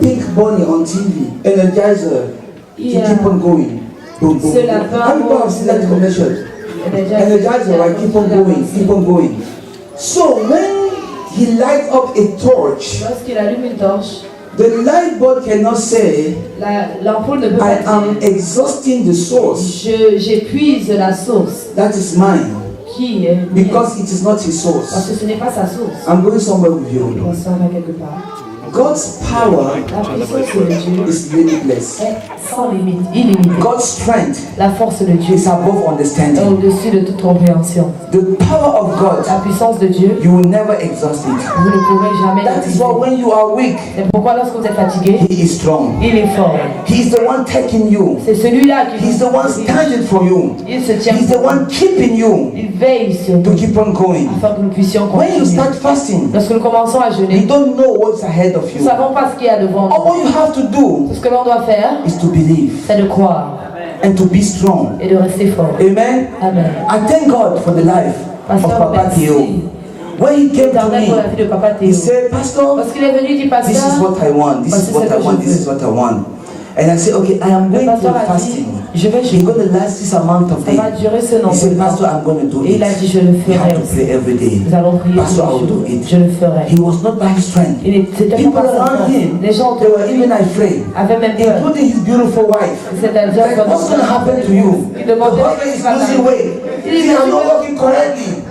pink bunny on TV, Energizer. Yeah. Keep on going. Boom, boom, C'est boom. la Have you ever seen that commercial? Energizer, right? Keep on going, keep on going. So when he lights up a torch, Lorsqu'il allume une torche, the light bulb cannot say, l'ampoule ne peut I pas am dire exhausting the source. j'épuise la source That is mine. qui est mienne. Because it is not his Parce source. que ce n'est pas sa source. I'm going somewhere with you. On s'en va quelque part. God's power La puissance de Dieu is limitless. est sans limite, illimitée. God's strength La force de Dieu is above est understanding. au-dessus de toute compréhension. The power of God, La puissance de Dieu, you will never exhaust it. vous ne pourrez jamais That is why l'épuiser. when you are weak, C'est pourquoi lorsque vous êtes fatigué, He is strong. il est fort. He is the one taking you. C'est celui-là qui He's the one standing for you. Il se tient. He's the one keeping you Il veille sur to nous keep on going. afin que nous puissions When you continuer. start fasting, Lorsque nous commençons à you jeûner, don't know what's ahead of nous ne you. savons pas ce qu'il y a devant All nous. you have to do Tout ce que l'on doit faire, is to believe c'est de croire and to be strong. et de rester fort. Amen. Amen. I thank God for the life of Pasteur, Papa merci. Theo. When he came to Éternel pour la vie me, de Papa he Théo. said, Pastor, Lorsqu'il est venu, il dit, this is pasteur, what I want, this is what I want, this is what I want. And I said, okay, I am le going pasteur to a dit, fasting. je vais It's jeûner. going to last this amount of Ça va days. durer ce He nombre de said, temps. Pastor, I'm going to do Et it. il a dit, je le You have ferai to aussi. pray every day. Nous allons prier Pastor, I tous will les jours. do it. Je le ferai. He was not by his strength. C'était People pas sa around force. him, Les gens they were even afraid, avaient même peur. including his beautiful wife. C'est-à-dire Like, what's going to happen to you? Il The demandait husband is ce qui va losing t'arriver. weight. He is not working correctly.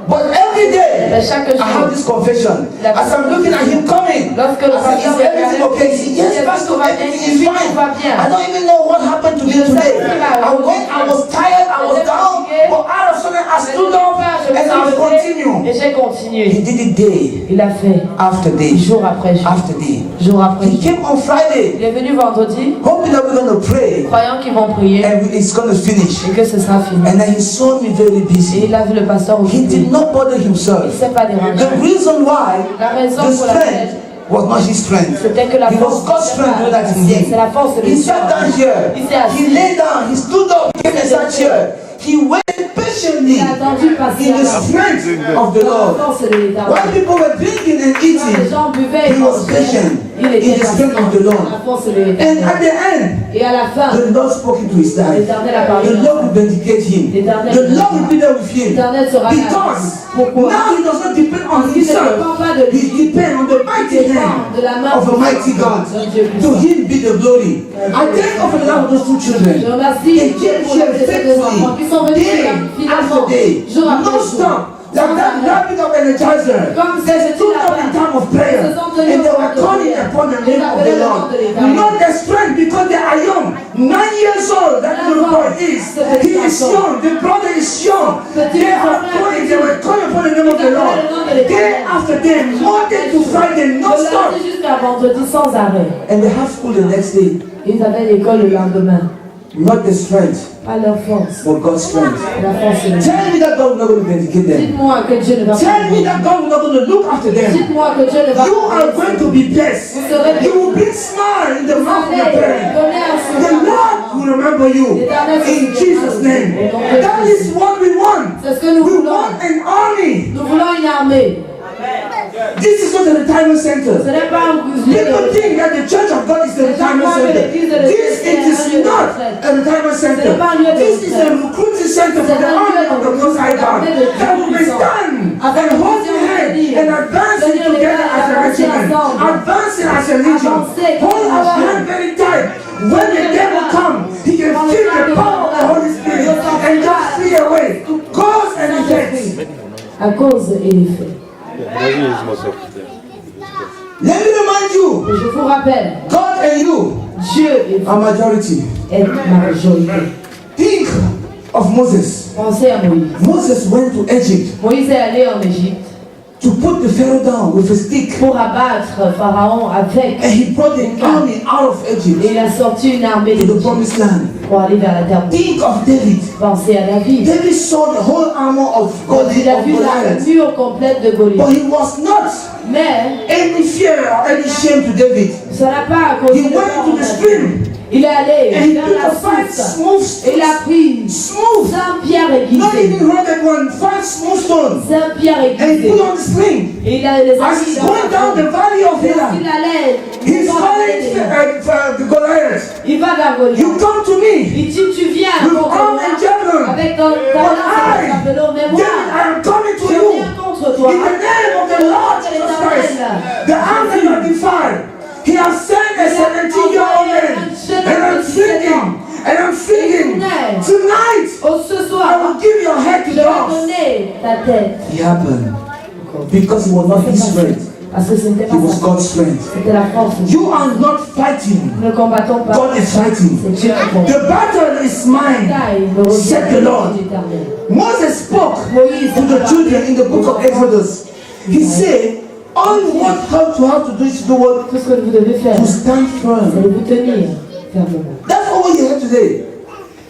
But every day, Mais chaque I have jour, this confession. As I'm looking at him coming, lorsque le I said, pasteur is everything okay? He said, yes, Pastor, everything is fine. I don't even know what happened to me today. And when I was tired, I was down, but all of a sudden I stood up and I continued. et j'ai continué. He did it day Il a fait after day, jour après jour. after day. Jour après He jour. came on Friday, Il est venu vendredi, hoping that we're going to pray croyant qu'ils vont prier and it's going to finish. et que ce sera fini. And then he saw me very Et busy. il a vu le pasteur He occupé. did not bother Il ne himself. s'est pas dérangé. The reason why La raison the pour laquelle strength was not his strength. c'était que la It was force, God's strength doing that in c'est him. la force de He Dieu. sat down here. Il s'est assis. He lay down. He stood up. He came and sat here. He waited patiently Il a attendu in the patiemment. strength of the La Lord. force de l'Éternel. While people were drinking and Quand les eating, gens buvaient et he was mangeaient, patient il in était the strength patient. of the Lord. La force de And l'Éternel. at the end, Et à la fin, the Lord spoke into his life. l'Éternel a parlé. The Lord will vindicate him. The Lord will be there with him. L'Éternel sera là. Because Pourquoi? now he does not depend on Il ne himself. dépend pas de lui. He depends on the mighty hand De la main of a mighty God. d'un Dieu To puissant. him be the glory. I thank God for the love of those two Je children. remercie They Dieu came pour la here vie de ces deux enfants qui sont venus day finalement, after day, jour après no jour. stop. Like that grabbing of Energizer. Comme They c'était stood la up in fin. time of prayer Ils se sont tenus and they au were temps de calling prière. upon the Ils name of appelaient the le Lord. nom de l'Éternel. Not their strength because they are young. 9 years old, that little boy is. He is young. The brother is young. They are calling. They were calling upon the name of the Lord. Day after day, Monday to Friday, no De stop. lundi jusqu'à vendredi sans arrêt. And they have school the next day. Ils avaient l'école le lendemain. Not the strength, Pas leur force. but God's strength. La force de Dieu. Tell me that God will not going to vindicate them. Dites-moi que Dieu ne va pas. Tell me that God will not going to look after them. Dites-moi que Dieu ne va You pas. are going to be blessed. You will bring smile in the mouth of your parents. The Lord will remember you in Jesus' name. That is what we want. C'est ce que nous We voulons. want an army. Nous voulons une armée. This is not a retirement center. Ce n'est pas un People think that the Church of God is a retirement center. This it is not a retirement center. This is a recruiting center for the army of the Most High God. That will be stand and hold your hand and advancing together as a regiment, advancing as a legion. Hold our hand very tight. When the devil comes, he can feel the power of the Holy Spirit and just flee away. Cause and effect. À cause et l'effet. Let me remind you, Et je vous rappelle, God and you Dieu est are majority. majorité. Think of Moses. Pensez à Moïse. Moses went to Egypt Moïse est allé en Égypte to put the Pharaoh down with a stick. pour abattre Pharaon avec. And he brought the army out of Et Egypt il a sorti une armée to the d'Égypte promised land. pour aller vers la terre. Think of David. Pensez à David. David saw the whole armor of Il a vu la Goliath. mur complète de But Goliath. he was not Mais any fear or any shame to David. ça n'a pas causé He de went to the peur. stream Il est allé and he vers took la a five source. smooth Et il a sticks, pris smooth. C'est un pierre Not aiguisé. even rugged one, 5 smooth stones. C'est un pierre And he aiguisé. put on the sling. Et il a les As he's going down the valley of Il Elah, allait. he's calling the Goliath. Il va vers Goliath. You come to me Il dit tu viens with contre arm moi and javelin. avec ta lance et ton javelot, mais moi David, I am coming to je you viens contre toi. in the name of the Lord Jesus Christ, the army of the fire. He has sent a 17-year-old man, and I'm thinking, tonight Oh, ce I soir, will give your head to je vais dogs. donner ta tête. It happened because it was not his strength, Parce que ce n'était it pas was ça. God's strength. C'était la force. You are not fighting, Nous ne combattons pas. God is fighting. C'est Dieu qui combat. The battle is mine, Bataille me revient said the Lord. de l'Éternel. Moses spoke Moïse to the children in the book of Exodus. He said, all you want how to do is to do what? Tout ce que vous devez faire, To stand c'est firm. de vous tenir fermement. That's all you have today.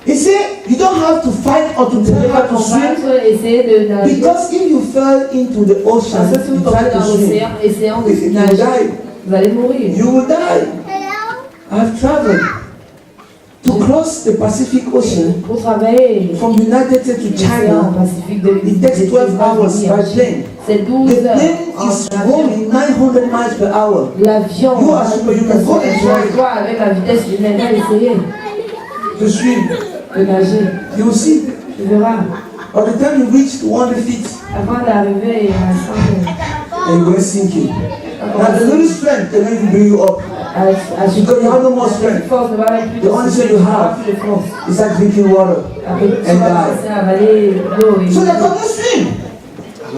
He said, you don't have to fight or to Vous ne devez try pas how to swim. combattre, essayer de nager. Because if you fell into the ocean, Parce que si vous you tombez try to dans swim, l'océan, essayant de you will nager, die. vous allez mourir. You will die. I've traveled to cross the Pacific Ocean Pour travailler from United States to l'océan China. Pacifique de It takes 12 hours by plane. C'est 12 The heures plane en is avion. going 900 miles per hour. L'avion, You are super, you can go and try it. toi avec la vitesse humaine, va essayer To swim. de nager. You will see. Tu verras. By the time you reach 200 feet, Avant d'arriver à 100 and you go sinking. Now the little strength can even bring you up. à Because you have no more strength. force ne va même plus The only thing you have plus de force. is like drinking water. Après, tu And vas die. commencer à avaler l'eau et So they couldn't swim.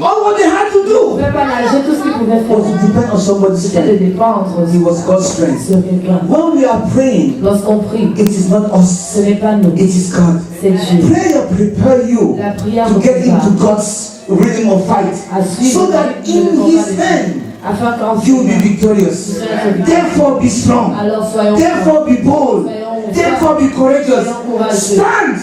All what they had to ils ne do pouvaient pas nager, tout ce qu'ils pouvaient was faire, to depend on somebody's c'était de strength. dépendre It was God's strength. sur quelqu'un. When we are praying, Lorsqu'on prie, it is not us, ce n'est pas nous, it is God. c'est Dieu. Prayer prepare you La prière to nous get into prépare God's rhythm of fight, à suivre so that le rythme de in combat His de Dieu, hand afin qu'en you will be victorious. Therefore be strong. alors soyons Therefore be bold. Therefore be courageous. Stand.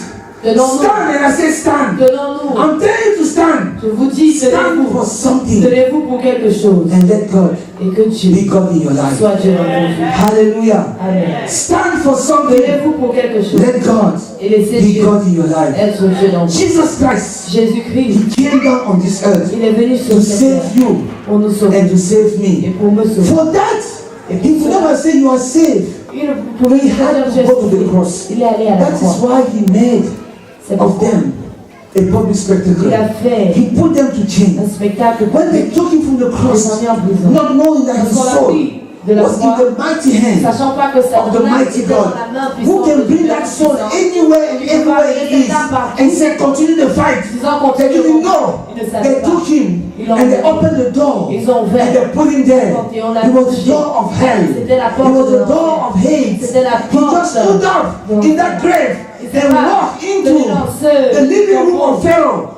tenons-nous, Stand, and I say stand. tenons-nous. I'm telling you to stand. Je vous dis, Stand tenez-vous, for something, tenez-vous pour quelque chose and let God et que Dieu be God in your life. soit Dieu dans vos vies. Hallelujah. Amen. Stand for something. Tenez-vous pour quelque chose Let God et laissez be Dieu God in your life. être Dieu dans vous. Jesus Christ, Jésus-Christ, He came down on this earth il est venu sur to cette terre save you pour nous sauver and to save et me. pour me sauver. For that, if you never say you are saved, Il ne pouvait He had pas to dire go to the Jésus. cross. Il est allé à la That is croix. why He made C'est of pourquoi them a public il spectacle. a fait He put them to un chains. spectacle pour When they took Him from the les cross, mis en prison. not knowing that His Parce qu'on l'a soul pris de la was in croix, the mighty hand sachant pas que sa of the main mighty était dans God, la main who puissante can de bring Dieu that soul puissant. anywhere and everywhere it is, and say, continue the fight. Disant They continue didn't le know. combat. Ils ne savaient They pas. took Him Ils l'ont and they ouvert. opened the door Ils ont ouvert. and they put Him there. Et on l'a It was the touché. door of hell. C'était la It porte was de the l'enfer. door of hate. C'était la He porte just stood up de in that grave s'est and pas walked into tenu dans ce the living room tombeau. of Pharaoh,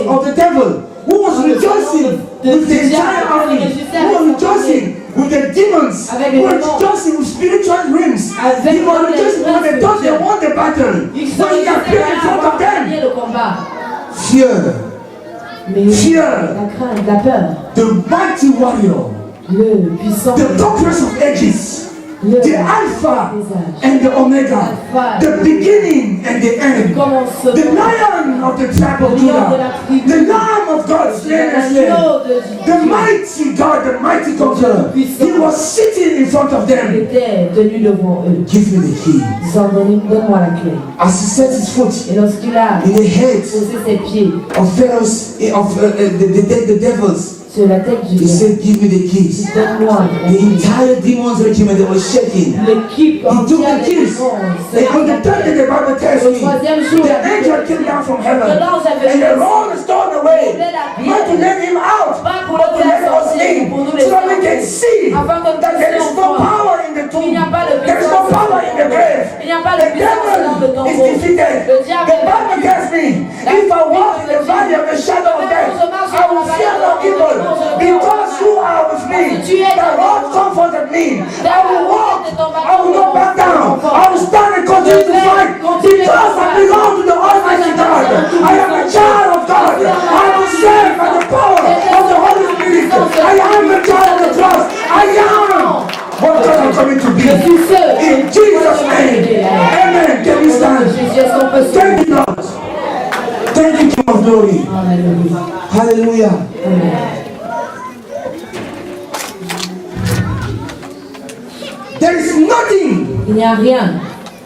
of the devil, who was Dans le rejoicing de with the diable, entire army, réjouissait who avec was son rejoicing with the demons, Avec who les was démons. rejoicing with spiritual realms. Avec They were les rejoicing when they thought they spirituels. won the battle. Ils When he appeared in front of them. gagné le combat. Fear, Mais Fear. la crainte, la peur, the mighty warrior, le puissant, the conquerors of ages, le the Alpha des âges, and the Omega, Alpha, the beginning and the end, commencement, the Lion of the tribe of le lion de la Judah, tribu, the Lamb of God slain and slain, l'agneau de the Dieu. mighty God, the mighty conqueror. He was sitting in front of Il them. était tenu devant eux, Give me the key. disant donne-moi la clé. As he set his foot Et lorsqu'il a in the head posé ses pieds of Pharaoh's, the devils, sur la tête du he lion, said, give me the keys. donne-moi The entire demons regiment, they were shaking. l'équipe He took entière the des keys. démons. And on the third day, the Bible tells Au me, troisième jour, the angel came down from heaven que l'ange avait and they rolled the stone away, roulé la not to pierre, let him out, pas pour but le to let faire us sortir, in, pour nous so laisser that we can entrer. see Afin que nous that there is puissions no voir power in the qu'il tomb. n'y a pas de There is no puissance power in the grave. Il n'y a pas de The puissance dans le devil tombeau. is defeated. Le diable The est Bible vaincu. tells me, if I walk in the valley of the shadow of death, I will fear no evil, because you are with me. The Lord comforted me. I will walk, I will not back down. I will stand and continue to fight, because I belong to the Almighty God. I am a child of God. I am saved by the power of the Holy Spirit. I am the child of the cross. I am what God is coming to be. Je suis seul. In Jesus' name. Amen. Can you stand? Jésus, est-ce qu'on peut se Thank glory. Alléluia. Hallelujah. Amen. There is nothing Il n'y a rien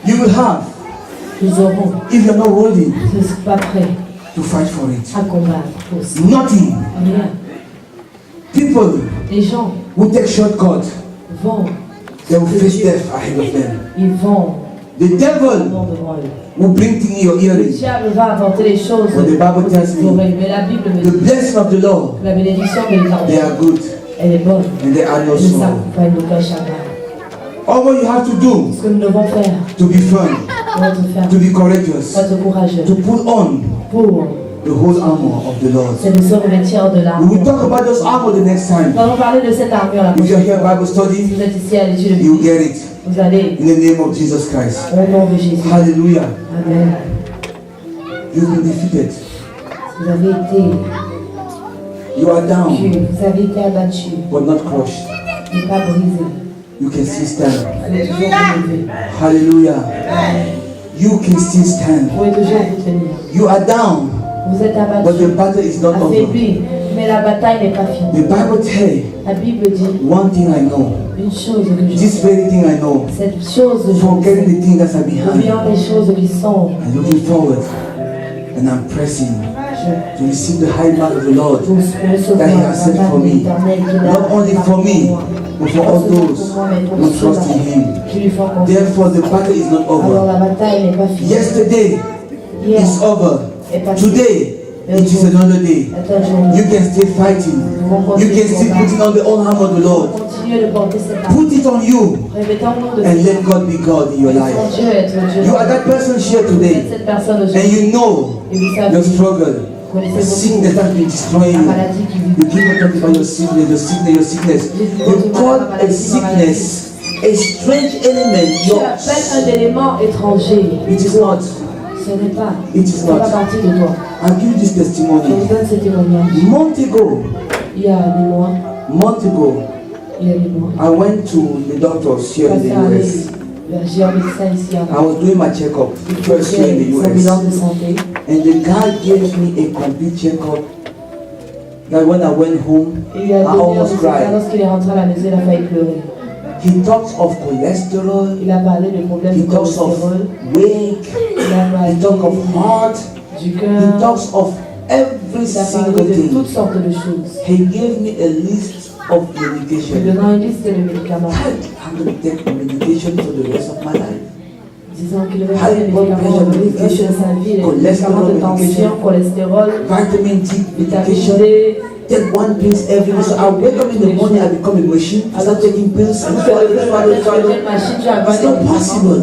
you will have que nous aurons if you're not ready si nous ne sommes pas prêts to fight for it. à combattre pour ça. Nothing. Rien. People Les gens who take shortcuts, vont, they will face death ahead of them. ils vont The devil devant eux. will bring things in your Le earring. diable va apporter les choses But the Bible aux tells me, oreilles. Mais la Bible me the dit blessing of the Lord, que la bénédiction de they l'Éternel, are good elle est bonne. and they are no Elle nous sorrow. accompagne aucun chagrin. All what you have to do Ce que nous devons faire to be firm, pour être ferme, to be courageous, pour être courageux, to put on pour the whole armor of the Lord. c'est de se revêtir de We will l'armure. talk about those armor the next time. Nous allons parler de cette armure la If you're prochaine here fois. Bible Si study, vous êtes ici à l'étude you biblique, get it. vous allez In the name of Jesus Christ. au nom de Jésus. Hallelujah. Amen. You've been defeated. Vous avez été You are down, tués, vous avez été abattus, but not crushed. mais pas brisés. You can still stand. Vous pouvez toujours vous lever. Hallelujah. You can still stand. Vous pouvez toujours vous tenir. You are down, Vous êtes but abattus, the battle is not over. affaiblis, mais la bataille n'est pas finie. The Bible tells La Bible dit one thing I know. une chose que je This sais. very thing I know. Cette chose je Forgetting sais. the things that are behind. Oubliant les choses qui sont, And looking forward. And I'm pressing je to receive the high mark of the Lord. pour recevoir That he la has sent main for de me. l'Éternel qu'il a Not only for me, but for all those who trust in him. qui lui font confiance. Therefore, the battle is not Alors over. la bataille n'est pas finie. Yesterday Hier is over. est passée. Today, it is another day. est un jour. You can still fighting. You can still put on the old armor of the Lord. Continuez de porter cette arme. Put it on you Revêtons-nous de and let God be God in your Laissons life. Dieu être Dieu. You are that person here Vous êtes today, cette personne and aujourd'hui. you know Et vous your savez, struggle. vous The connaissez sickness beaucoup has been destroying la you. maladie qui You vous keep on talking about your sickness, your sickness, your sickness. You call a sickness a strange element. Tu appelles un élément étranger. It is not. Ce n'est pas. It is Ça fait not. partie de toi. I'll give you this Je vous testimony. donne ce témoignage. Month ago, Il y a des mois, I went to the doctors here in the US. j'ai un médecin ici I was doing my checkup first here in the son bilan US. de santé. And the guy gave me a complete checkup. That when I went home, Et il a I donné un almost résultat cried. lorsqu'il est rentré à la maison, il a failli pleurer. He talks of cholesterol. Il a parlé de problèmes He de talks of cholestérol. weight. Il a parlé He talks of heart. du He cœur. talks of every Il a single parlé de thing. toutes sortes de choses. He gave me a list of Il medication. donnant une liste de médicaments. I'm going to take medication for the rest of my life. Disant qu'il devait prendre des médicaments pour le reste de sa vie, les médicaments de tension, cholestérol, Vitamin D vitamine medication. D. Take one pill every day. So I wake up in the morning, I become a machine. I start taking pills and swallow. It's not possible.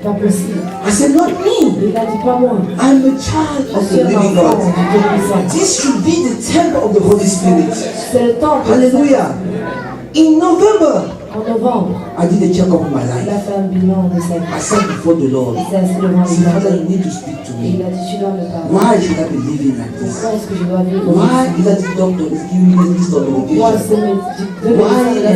C'est pas possible. I said, not me. Il a dit pas moi. I'm a child Je of suis the un living enfant God. du Dieu puissant. This should be the temple of the Holy Spirit. C'est le temps. Hallelujah. In November, En novembre, I did a check-up of my il a life. fait un bilan de sa vie. I sat before the Lord. Il s'est assis devant I said, Father, l'Éternel. you need to speak to Et il me. a dit, tu dois me parler. Why should I be living like this? Pourquoi est-ce que je dois vivre Why comme is that the doctor is giving me this list of ça? Pourquoi medication? ces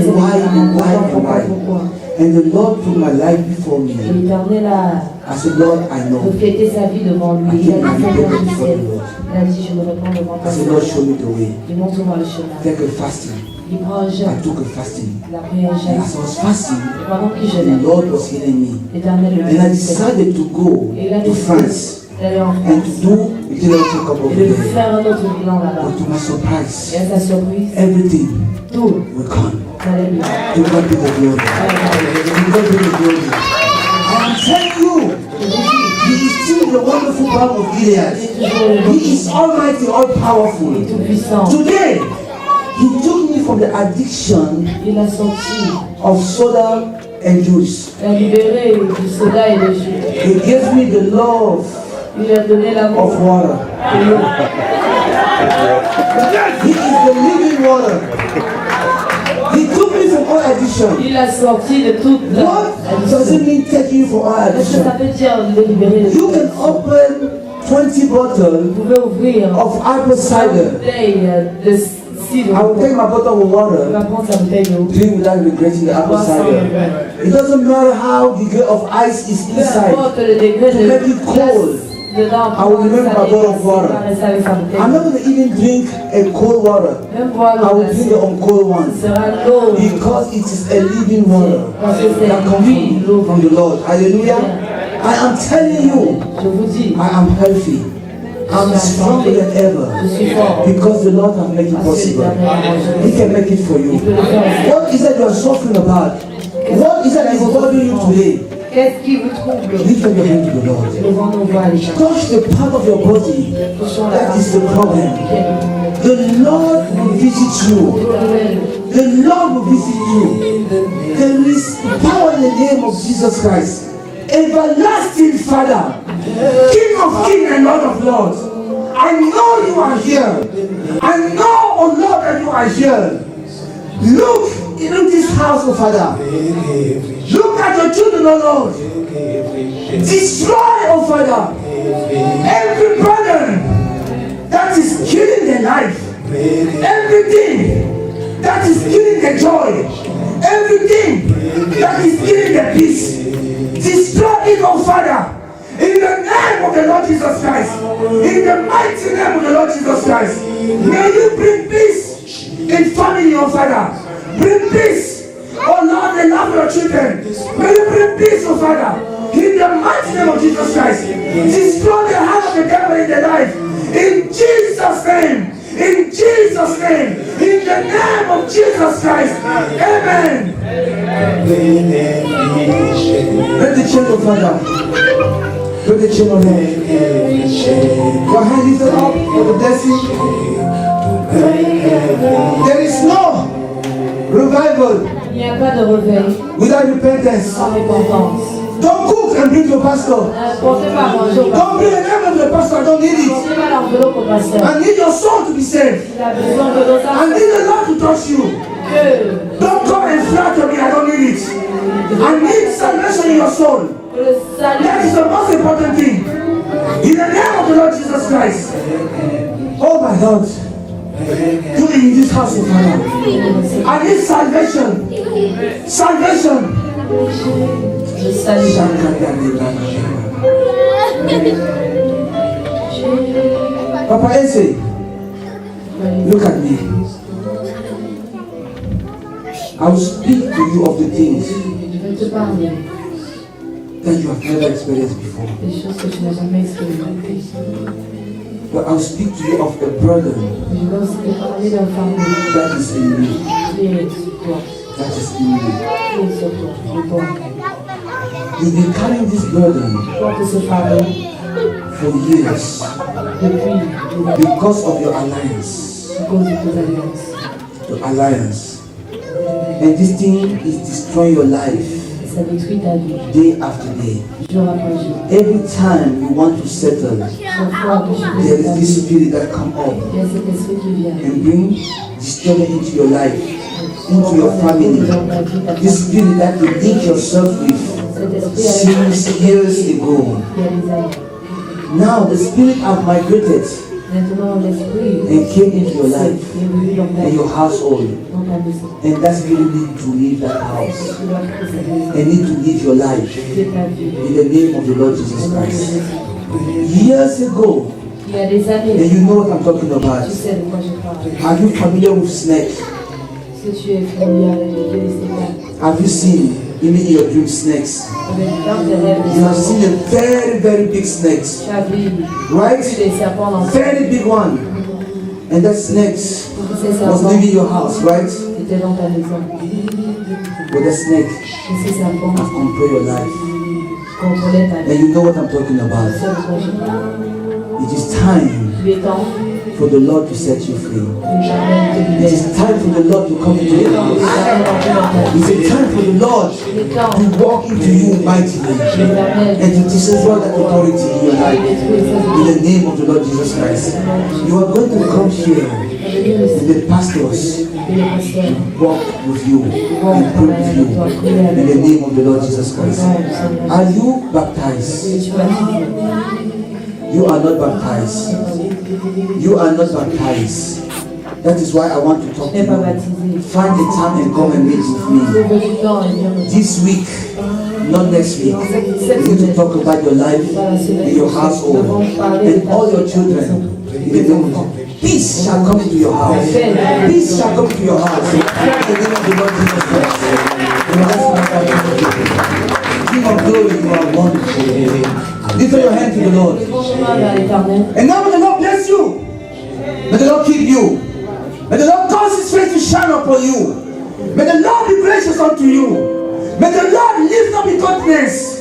Pourquoi? And the Lord put my life before Et me. l'Éternel a I said, Lord, I know. reflété sa vie devant lui. Il a dit, Seigneur, je sais. Il a dit, je me réponds devant I toi. said, Lord, show me the way. Il montre-moi le chemin. Take a fasting. Il prend un I jeûne. took a fasting. Il a pris un And jeûne. as I was fasting, Et pendant qu'il the jeûnait, Lord was healing me. l'Éternel le And I guérissait. decided to go Et il a to décidé France d'aller en and France to do a general check-up et over de there. faire un autre bilan là-bas. But to my surprise, Et à sa surprise, everything tout will come. allait bien. To God be the glory. To God be the glory. I am telling you, He is still the wonderful power of Gilead. He is almighty, all powerful. Il est tout puissant. Today, He took me from the addiction Il a sorti, of soda and juice. il a libéré du soda et du jus. He gave me the love Il lui a donné l'amour of water. de l'eau. He is the living water. He took me from all addiction. Il a sorti de toute la What does it mean taking you from all Qu'est-ce que ça addiction? veut dire de libérer de You can open 20 bottles Vous pouvez ouvrir of apple une cider. bouteille de cidre. I will take my bottle of Il water, va prendre sa bouteille d'eau. drink without regretting the apple Boire sans cider. regret. It doesn't matter how the degree of ice is Peu inside. importe le degré To de make it cold. glace I will remember my bottle of water. I'm not going to even drink a cold water. I will drink the cold one. Because it is a living water that comes from the Lord. Hallelujah. I am telling you, I am healthy. I'm stronger than ever because the Lord can make it possible. He can make it for you. What is that you are suffering about? What is that is bothering you today? Qu'est-ce qui vous trouble? Lift up your hand to the Lord. Touch the part of your body that is the problem. The Lord will visit you. The Lord will visit you. There is power in the name of Jesus Christ. Everlasting Father, King of kings and Lord of lords. I know you are here. I know, oh Lord, that you are here. Look into this house, oh Father. Look at your children, oh Lord. Destroy, oh Father, every burden that is killing their life. Everything that is killing their joy. Everything that is killing their peace. Destroy it, oh Father. In the name of the Lord Jesus Christ. In the mighty name of the Lord Jesus Christ. May you bring peace in family, oh Father. Bring peace, oh Lord, in love of your children. May you bring peace, oh Father. In the mighty name of Jesus Christ. Destroy the hand of the devil in their life. In Jesus' name. In Jesus' name. In the name of Jesus Christ. Amen. Let the chain of Father. Let the chain of Lord. Your hand lifted up for the blessing. There is no revival. Il n'y a pas de réveil without repentance. sans repentance. Don't cook and bring your pastor. Portez pas à manger au Don't bring the name of the pastor. I don't need it. Portez pas l'enveloppe au pasteur. I need your soul to be saved. Il a besoin de nos I âmes. need the Lord to touch you. Don't come and flatter me. I don't need it. I need salvation in your soul. Le That salut. is the most important thing. In the name of the Lord Jesus Christ. Oh my Lord. Do it in this house, of Father. I need salvation. Salvation. Le salut. Papa Eze, look at me. I will speak to you of the things Je vais te parler that you have never experienced before. des choses que tu n'as jamais expérimentées. But I will speak to you of a brother Je vais aussi te parler d'un fardeau that is in me. qui est sur toi. That is in me. Qui est sur toi. Et toi. You've been carrying this burden Porte ce fardeau for years depuis because of your alliance. à cause de tes alliances. Your alliance. And this thing is destroying your life Et ça détruit ta vie, day after day. jour après jour. Every time you want to settle, Chaque fois que je there fais ta is this vie, spirit that come up il y a cet esprit qui vient. and bring disturbance into your life, into your family. This spirit that you link yourself with Cet esprit a since years ago. il y a des années. Now the spirit have migrated Maintenant, l'esprit and came into your life est venu dans ta and vie, your household. dans ta maison. And that spirit need to leave that house Tu dois quitter cette maison, and need to live your life quitter ta vie. in the name of the Lord Jesus Au nom de Christ. Jésus. Years ago, Il y a des and années, you know what I'm talking about. tu sais de quoi je parle. Are you familiar with snake? Si tu es familier avec le Dieu des Seigneurs, Have you seen even in your dream snakes? dans tes rêves, You have seen a very, very big snakes, tu as vu right? des serpents dans Very big one. And that snakes ces was serpents leaving your house, right? étaient dans ta maison. But the snake Et ces serpents has controlled your life. contrôlaient ta vie. And you know what I'm talking Tu about. sais de quoi je parle. It is time Il est temps for the Lord to set you free. que l'Éternel te It libère. is time for the Lord to come into your house. L'Éternel entre dans ta vie. It's a time for the Lord Il est temps to walk into you mightily l'Éternel and to destroy that authority in your life. In the name of the Lord Jesus Christ. You are going to come here and the pastors et le pasteur walk with you and pray with you in the name of the Lord Jesus Christ. Are you baptized? tu baptises. You are not baptized. You are not baptized. That is why I want to talk to Tu n'es pas you. baptisé. Find a time and come and meet with me. Trouve du temps et viens me This week, not next week. We're going to talk about your life in your household and all your children. In the name of Jesus. Peace shall come into your house. Peace shall come into your house. In the name of the Lord Jesus Christ. King of glory, you are wonderful. Lift your hand to the Lord. And now may the Lord bless you. May the Lord keep you. May the Lord cause His face to shine upon you. May the Lord be gracious unto you. May the Lord lift up His countenance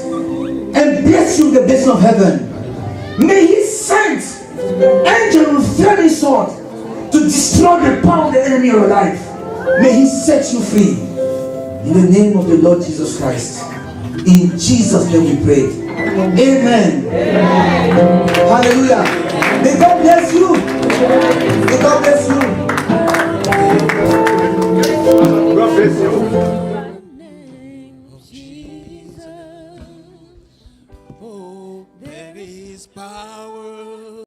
and bless you with the blessing of heaven. May He send angel with flaming sword to destroy the power of the enemy of your life. May He set you free. In the name of the Lord Jesus Christ. In Jesus' name we pray. Amen. Amen. Hallelujah. May God bless you. May God bless you. God bless you.